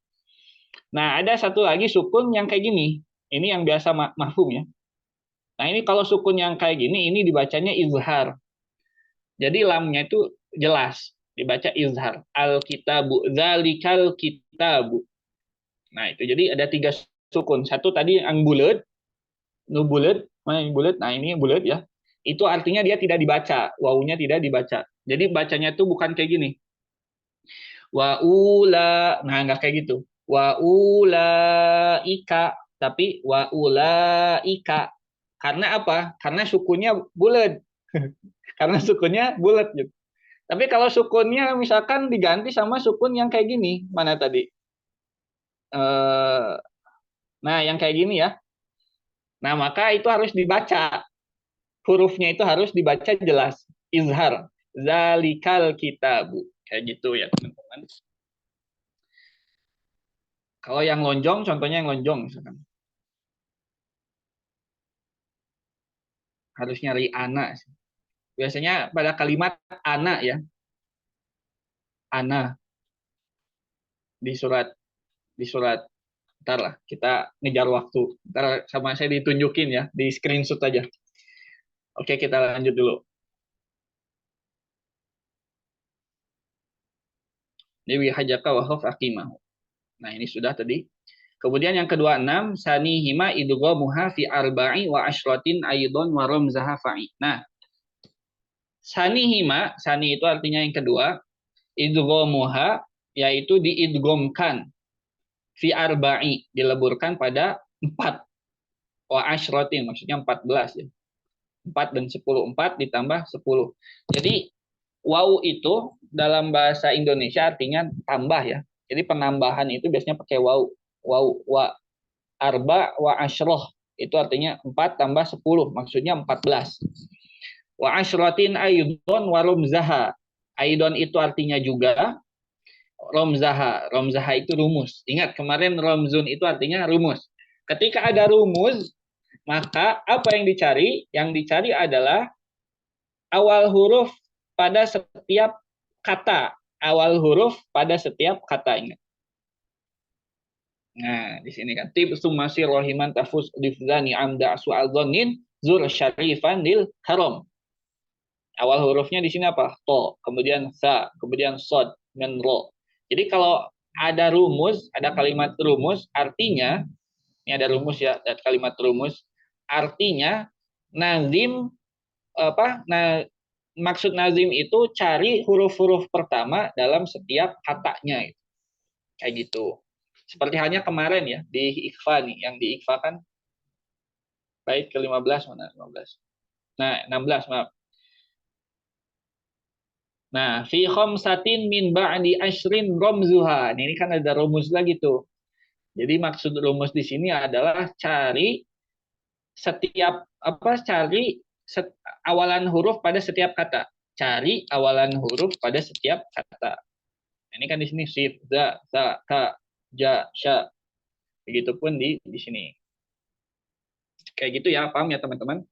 Speaker 1: Nah, ada satu lagi sukun yang kayak gini. Ini yang biasa mafhum ya. Nah, ini kalau sukun yang kayak gini, ini dibacanya izhar. Jadi lamnya itu jelas. Dibaca izhar. Al-kitabu. Zalikal kitabu. Nah, itu jadi ada tiga sukun. Satu tadi yang bulat. Nu bulat. Mana yang bulat? Nah, ini bulat ya. Itu artinya dia tidak dibaca. Wawunya tidak dibaca. Jadi bacanya itu bukan kayak gini. Nah, nggak kayak gitu. Wa ulaika, tapi wa ulaika. Karena apa? Karena sukunnya bulat. Karena sukunnya bulat gitu. Tapi kalau sukunnya misalkan diganti sama sukun yang kayak gini, mana tadi? Nah, yang kayak gini ya. Nah, maka itu harus dibaca. Hurufnya itu harus dibaca jelas. Izhar. Zalikal kitabu. Kayak gitu ya, teman-teman. Kalau yang lonjong, contohnya yang lonjong misalkan. Harus nyari ana. Biasanya pada kalimat ana ya. Ana di surat ntar lah kita ngejar waktu. Ntar sama saya ditunjukin ya, di screenshot aja. Oke, kita lanjut dulu. Dewi hajaka wa khaf aqimahu. Nah, ini sudah tadi. Kemudian yang kedua 6 sanihima idghamuha fi arba'i wa asyratin aidon wa ramzaha fa'i. Nah, sanihima, sani itu artinya yang kedua, idghamuha yaitu diidghamkan fi arba'i, dileburkan pada 4. Wa asyratin maksudnya 14 ya. 4 dan 10, 4 ditambah 10. Jadi waw itu dalam bahasa Indonesia artinya tambah ya. Jadi penambahan itu biasanya pakai waw. Waw wa arba wa asyroh. Itu artinya 4 tambah 10. Maksudnya 14. Wa asyratin aidon wa rumzaha. Aidon itu artinya juga. Romzaha. Romzaha itu rumus. Ingat kemarin romzun itu artinya rumus. Ketika ada rumus, maka apa yang dicari? Yang dicari adalah awal huruf pada setiap kata. Awal huruf pada setiap kata. Ingat. Nah, di sini kan tib sumasi rohiman tafus difzani amda su'al dhannin zur syarifan lil haram. Awal hurufnya di sini apa? To, kemudian sa, kemudian sod, dan ro. Jadi kalau ada rumus, ada kalimat rumus, artinya ini ada rumus ya, ada kalimat rumus, artinya nazim apa? maksud nazim itu cari huruf-huruf pertama dalam setiap katanya. Kayak gitu. Seperti halnya kemarin ya, di Ikhfa nih. Yang di Ikhfa kan bait ke-15 mana? 15. Nah, 16 maaf. Nah, fi khamsatin min ba'di asyrin ramzuha. Ini kan ada rumus lagi tuh. Jadi maksud rumus di sini adalah cari setiap cari awalan huruf pada setiap kata. Cari awalan huruf pada setiap kata. Ini kan di sini sif, za, ka, ja, sya. Begitupun di sini. Kayak gitu ya, paham ya teman-teman?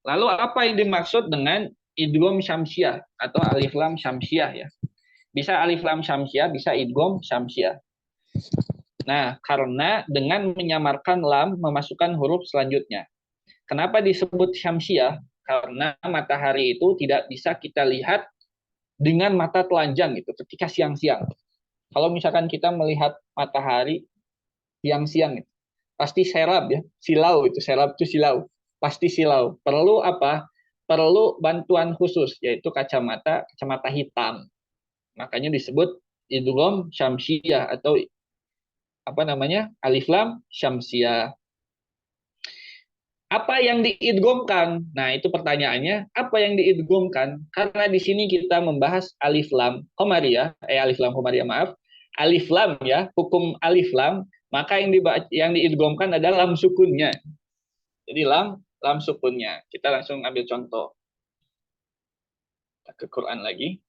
Speaker 1: Lalu apa yang dimaksud dengan idgham syamsiah atau alif lam syamsiah ya? Bisa alif lam syamsiah, bisa idgham syamsiah. Nah, karena dengan menyamarkan lam memasukkan huruf selanjutnya. Kenapa disebut syamsiah? Karena matahari itu tidak bisa kita lihat dengan mata telanjang gitu ketika siang-siang. Kalau misalkan kita melihat matahari siang-siang gitu, pasti serap ya, silau itu, serap itu silau. Pasti silau. Perlu apa? Perlu bantuan khusus yaitu kacamata hitam. Makanya disebut idgham syamsiah atau alif lam syamsiah. Apa yang diidghamkan? Nah, itu pertanyaannya, apa yang diidghamkan? Karena di sini kita membahas alif lam qamariyah, maaf. Alif lam ya, hukum alif lam, maka yang diidghamkan adalah lam sukunnya. Jadi lam sukunnya. Kita langsung ambil contoh. Kita ke Quran lagi.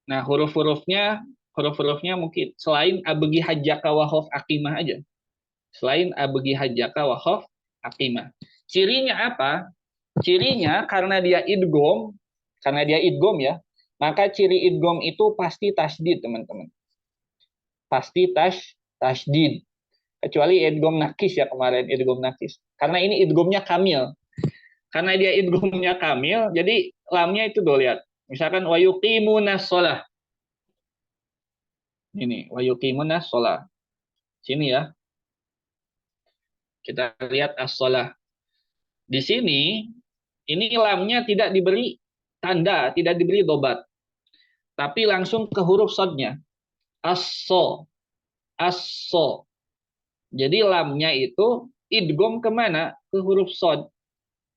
Speaker 1: Nah, huruf-hurufnya mungkin selain abegi hajjaka wa khaf aqimah aja. Selain abegi hajjaka wa khaf aqimah. Cirinya apa? Cirinya karena dia idgham ya, maka ciri idgham itu pasti tasdid, teman-teman. Pasti tasdid. Kecuali idgham nakis ya kemarin, idgham nakis. Karena ini idghamnya kamil. Karena dia idghamnya kamil, jadi lamnya itu tuh lihat. Misalkan wa yuqimunas shalah. Ini wa yuqimunas shalah. Sini ya. Kita lihat as-shalah. Di sini, ini lamnya tidak diberi tanda, tidak diberi dobat. Tapi langsung ke huruf sodnya. As-so. As-so. Jadi lamnya itu idgham kemana? Ke huruf sod.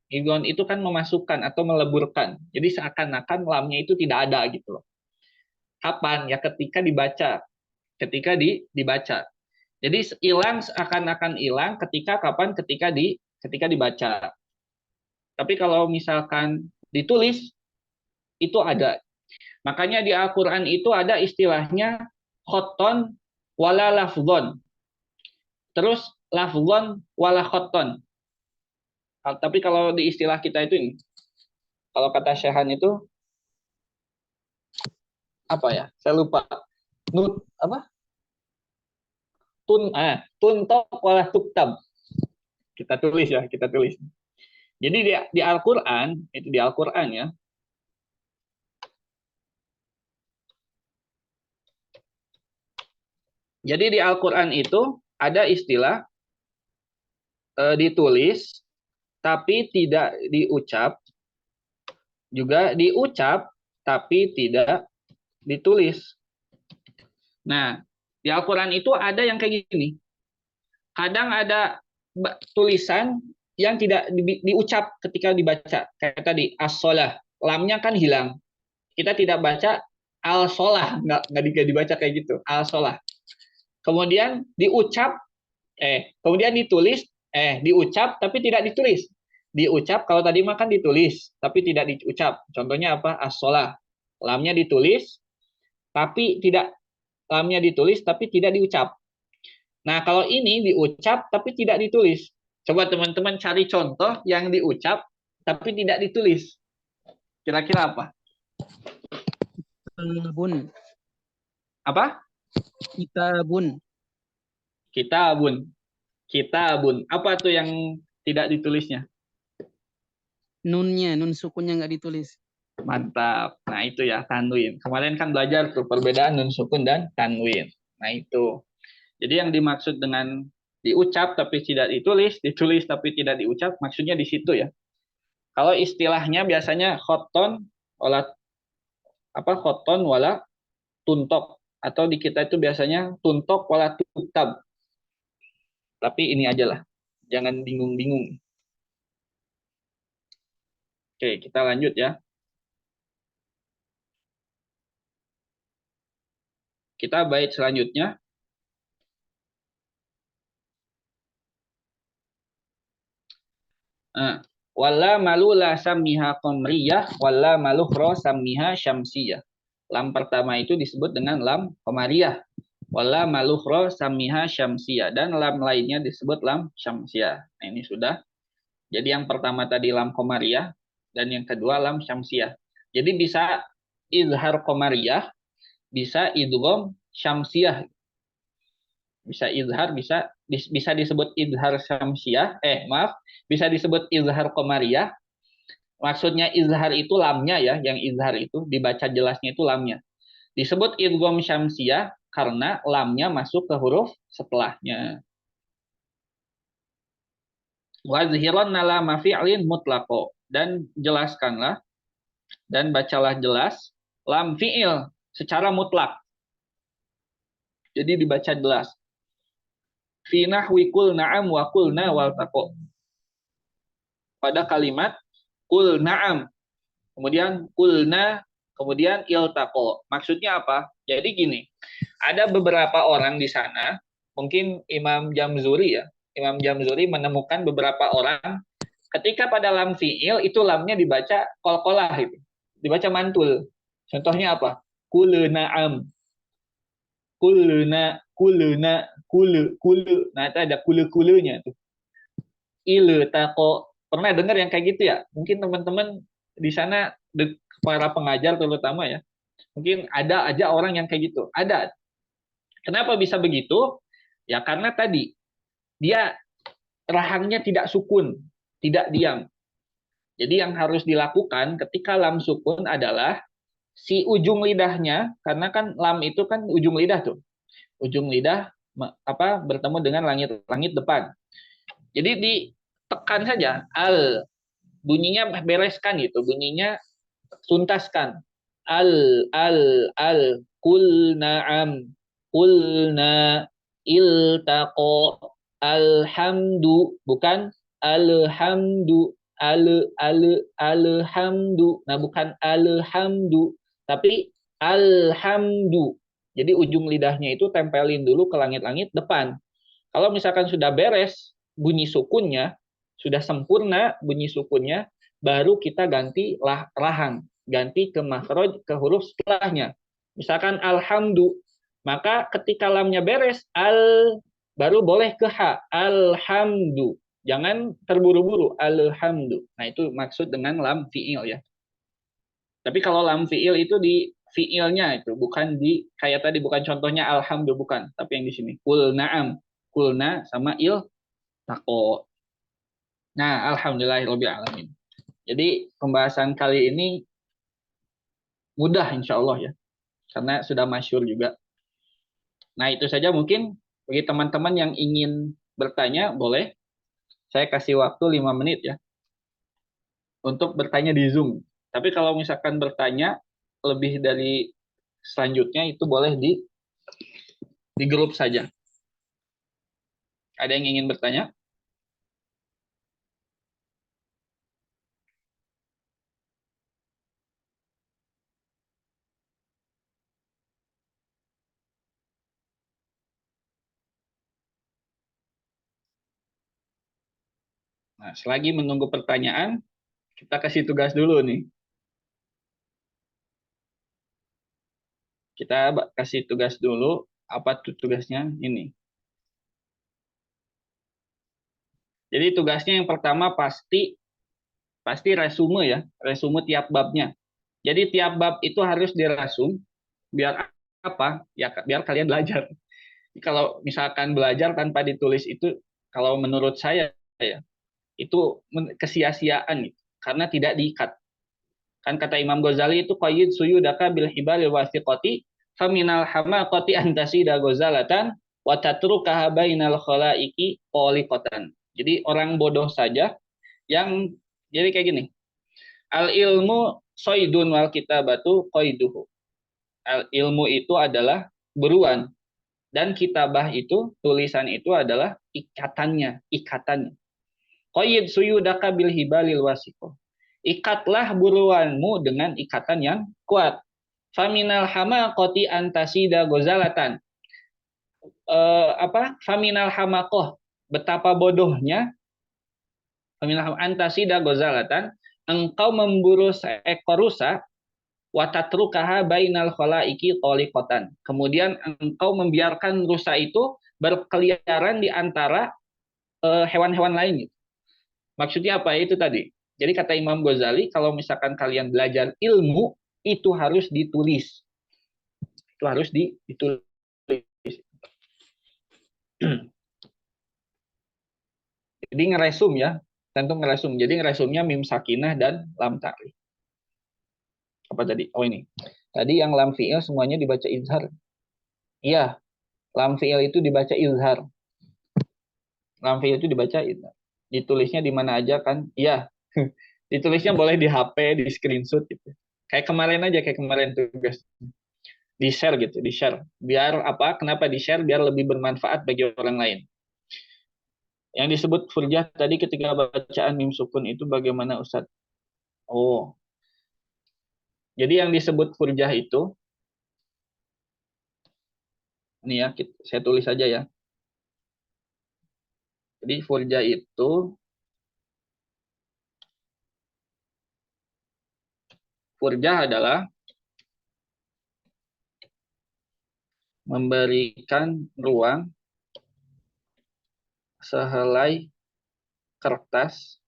Speaker 1: Idgham itu kan memasukkan atau meleburkan. Jadi seakan-akan lamnya itu tidak ada gitu loh. Kapan? Ya ketika dibaca. Ketika dibaca. Jadi hilang seakan-akan hilang ketika kapan? Ketika dibaca. Tapi kalau misalkan ditulis itu ada. Makanya di Al-Qur'an itu ada istilahnya khotton wala lafdhon. Terus lafdhon wala khotton. Tapi kalau di istilah kita itu ini. Kalau kata Syahan itu apa ya? Saya lupa. Nut apa? Tuntok wala tuktab. Kita tulis ya, kita tulis. Jadi di Al-Qur'an, itu di Al-Qur'an ya. Jadi di Al-Qur'an itu ada istilah ditulis tapi tidak diucap, juga diucap tapi tidak ditulis. Nah, di Al-Qur'an itu ada yang kayak gini. Kadang ada tulisan yang tidak diucap ketika dibaca. Kayak tadi, as-sholah. Lamnya kan hilang. Kita tidak baca al-sholah. Nggak dibaca kayak gitu. Al-sholah. Kemudian kemudian ditulis, diucap tapi tidak ditulis. Diucap, kalau tadi makan ditulis, tapi tidak diucap. Contohnya apa? As-sholah. Lamnya ditulis, tapi tidak lamnya ditulis, tapi tidak diucap. Nah, kalau ini diucap, tapi tidak ditulis. Coba teman-teman cari contoh yang diucap, tapi tidak ditulis. Kira-kira apa?
Speaker 3: Bun.
Speaker 1: Apa?
Speaker 3: Kitabun.
Speaker 1: Kitabun. Apa tuh yang tidak ditulisnya?
Speaker 3: Nun sukunnya nggak ditulis.
Speaker 1: Mantap. Nah, itu ya, tanwin. Kemarin kan belajar tuh perbedaan nun sukun dan tanwin. Nah, itu. Jadi yang dimaksud dengan diucap tapi tidak ditulis tapi tidak diucap, maksudnya di situ ya. Kalau istilahnya biasanya khoton wala khoton wala tuntok, atau di kita itu biasanya tuntok wala tutab. Tapi ini aja lah, jangan bingung-bingung. Oke, kita lanjut ya. Kita bait selanjutnya. Wala malula samiha qamriyah wala maluhra samiha syamsiyah. Lam pertama itu disebut dengan lam qamariyah. Wala maluhra samiha syamsiyah, dan lam lainnya disebut lam syamsiyah. Nah, ini sudah. Jadi yang pertama tadi lam qamariyah dan yang kedua lam syamsiyah. Jadi bisa izhar qamariyah, bisa idgham syamsiyah. Bisa izhar, bisa disebut izhar syamsiyah, bisa disebut izhar qamariyah. Maksudnya izhar itu lamnya ya, yang izhar itu dibaca jelasnya itu lamnya. Disebut idgham syamsiyah karena lamnya masuk ke huruf setelahnya. Wazhiran lama fi'lin mutlaqo, dan jelaskanlah dan bacalah jelas lam fi'il secara mutlak. Jadi dibaca jelas. Fi nahwi qul na'am wa qulna wal taqo. Pada kalimat qul na'am, kemudian qulna, kemudian iltaqo. Maksudnya apa? Jadi gini, ada beberapa orang di sana, mungkin Imam Jamzuri ya. Imam Jamzuri menemukan beberapa orang ketika pada lam fi'il itu lamnya dibaca qalqalah itu. Dibaca mantul. Contohnya apa? Qul na'am. Qulna, qulna, qulu. Nah, itu ada kulu-kulunya tuh. Iltaqo. Pernah dengar yang kayak gitu ya? Mungkin teman-teman di sana, para pengajar terutama ya, mungkin ada aja orang yang kayak gitu. Ada. Kenapa bisa begitu? Ya karena tadi dia rahangnya tidak sukun, tidak diam. Jadi yang harus dilakukan ketika lam sukun adalah si ujung lidahnya, karena kan lam itu kan ujung lidah tuh. Ujung lidah bertemu dengan langit depan. Jadi ditekan saja bunyinya bereskan gitu, bunyinya tuntaskan. Al kul na'am, kulna, iltaqo, alhamdu, bukan alhamdu, alhamdu. Nah, bukan alhamdu, tapi alhamdu. Jadi ujung lidahnya itu tempelin dulu ke langit-langit depan. Kalau misalkan sudah beres bunyi sukunnya, sudah sempurna bunyi sukunnya, baru kita ganti rahang, ganti ke makhraj, ke huruf setelahnya. Misalkan alhamdu, maka ketika lamnya beres, baru boleh ke ha, alhamdu. Jangan terburu-buru, alhamdu. Nah, itu maksud dengan lam fi'il ya. Tapi kalau lam fi'il itu di fi'ilnya itu, bukan di kayak tadi, bukan contohnya alhamdu, bukan, tapi yang di sini kul na'am, kulna sama taqo. Nah, alhamdulillahirabbil alamin. Jadi pembahasan kali ini mudah insya Allah ya, karena sudah masyhur juga. Nah, itu saja mungkin bagi teman-teman yang ingin bertanya, boleh saya kasih waktu 5 menit ya untuk bertanya di Zoom. Tapi kalau misalkan bertanya lebih dari selanjutnya itu boleh di grup saja. Ada yang ingin bertanya? Nah, selagi menunggu pertanyaan, kita kasih tugas dulu nih. Kita kasih tugas dulu. Apa tuh tugasnya? Ini. Jadi tugasnya yang pertama pasti resume ya, resume tiap babnya. Jadi tiap bab itu harus dirasum biar apa? Ya biar kalian belajar. Kalau misalkan belajar tanpa ditulis itu, kalau menurut saya ya, itu kesia-siaan gitu, karena tidak diikat. Kan kata Imam Ghazali itu qayyid suyudaka bil hibalil wasiqati faminal hamaqati antasida ghazalatan wa tatrukaha bainal khalaiqi qaliqatan. Jadi orang bodoh saja yang jadi kayak gini. Al ilmu soidun wal kitabatu qaiduhu. Al ilmu itu adalah buruan dan kitabah itu tulisan itu adalah ikatannya. Qayyid suyudaka bil hibalil wasiqah. Ikatlah buruanmu dengan ikatan yang kuat. Faminal hamaqati antasida gozalatan. Faminal hamaqah, betapa bodohnya faminal antasida gozalatan, engkau memburu seekor rusa watatrukaha bainal khalaiki toliqatan. Kemudian engkau membiarkan rusa itu berkeliaran di antara hewan-hewan lain. Maksudnya apa itu tadi? Jadi kata Imam Ghazali, kalau misalkan kalian belajar ilmu, itu harus ditulis. Itu harus ditulis. Jadi ngeresum ya, tentu ngeresum. Jadi ngeresumnya mim sakinah dan lam ta'rif. Apa tadi? Oh ini. Tadi yang lam fi'il semuanya dibaca izhar. Iya, lam fi'il itu dibaca izhar. Lam fi'il itu dibaca izhar. Ditulisnya di mana aja kan? Iya. Ditulisnya boleh di HP, di screenshot gitu. Kayak kemarin tugas. Di-share gitu, di-share. Biar apa? Kenapa di-share? Biar lebih bermanfaat bagi orang lain. Yang disebut furjah tadi ketika bacaan mim sukun itu bagaimana Ustaz? Oh. Jadi yang disebut furjah itu ini ya, saya tulis saja ya. Jadi furjah itu adalah memberikan ruang sehelai kertas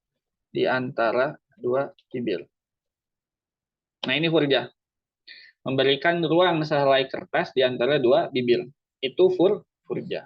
Speaker 1: di antara dua bibir. Nah, ini furjah. Memberikan ruang sehelai kertas di antara dua bibir. Itu furjah.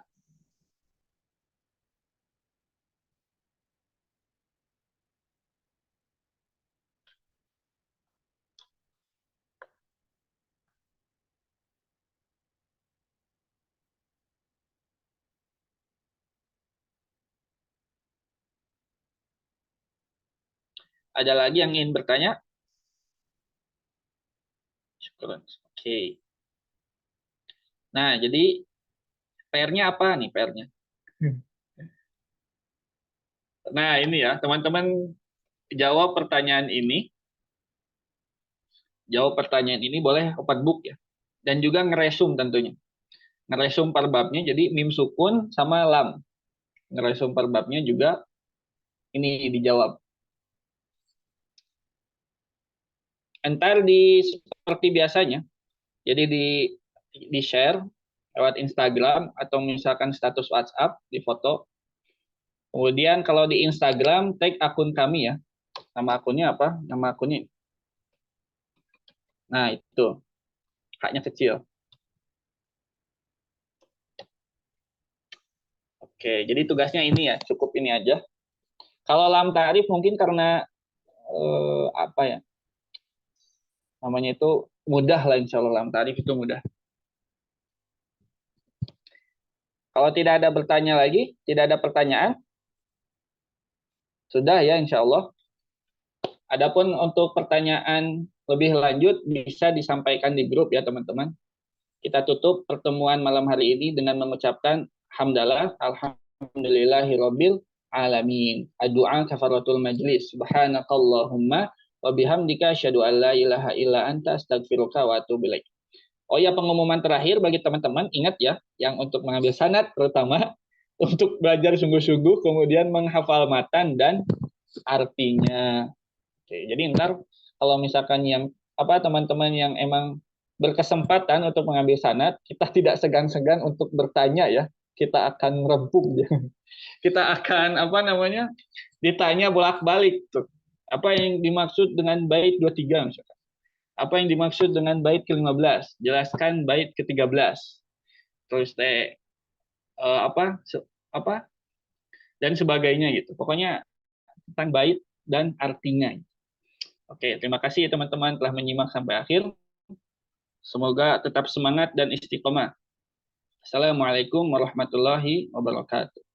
Speaker 1: Ada lagi yang ingin bertanya? Oke. Nah, jadi PR-nya apa nih PR-nya? Nah, ini ya, teman-teman jawab pertanyaan ini. Jawab pertanyaan ini boleh open book ya. Dan juga ngeresum tentunya. Ngeresum per babnya, jadi mim sukun sama lam. Ngeresum per babnya juga ini dijawab. Entar seperti biasanya. Jadi di share lewat Instagram atau misalkan status WhatsApp di foto. Kemudian kalau di Instagram tag akun kami ya. Nama akunnya apa? Nama akunnya. Nah, itu. Haknya kecil. Oke, jadi tugasnya ini ya, cukup ini aja. Kalau lam ta'rif mungkin karena apa ya? Namanya itu mudah lah, insya Allah lam ta'rif itu mudah. Kalau tidak ada bertanya lagi, tidak ada pertanyaan, sudah ya insya Allah. Adapun untuk pertanyaan lebih lanjut bisa disampaikan di grup ya teman-teman. Kita tutup pertemuan malam hari ini dengan mengucapkan hamdalah, alhamdulillahirabbil alamin. Addu'a kafaratul majlis. Subhanakallahumma wa bihamdika asyhadu an la ilaha illa anta astaghfiruka wa atubu ilaik. Oh ya, pengumuman terakhir bagi teman-teman, ingat ya, yang untuk mengambil sanad terutama untuk belajar sungguh-sungguh, kemudian menghafal matan dan artinya. Oke, jadi ntar kalau misalkan yang teman-teman yang emang berkesempatan untuk mengambil sanad, kita tidak segan-segan untuk bertanya ya. Kita akan rempung ya. Kita akan ditanya bolak-balik tuh. Apa yang dimaksud dengan bait 23 misalkan. Apa yang dimaksud dengan bait ke-15? Jelaskan bait ke-13. Terus dan sebagainya gitu. Pokoknya tentang bait dan artinya. Oke, terima kasih teman-teman telah menyimak sampai akhir. Semoga tetap semangat dan istiqomah. Assalamualaikum warahmatullahi wabarakatuh.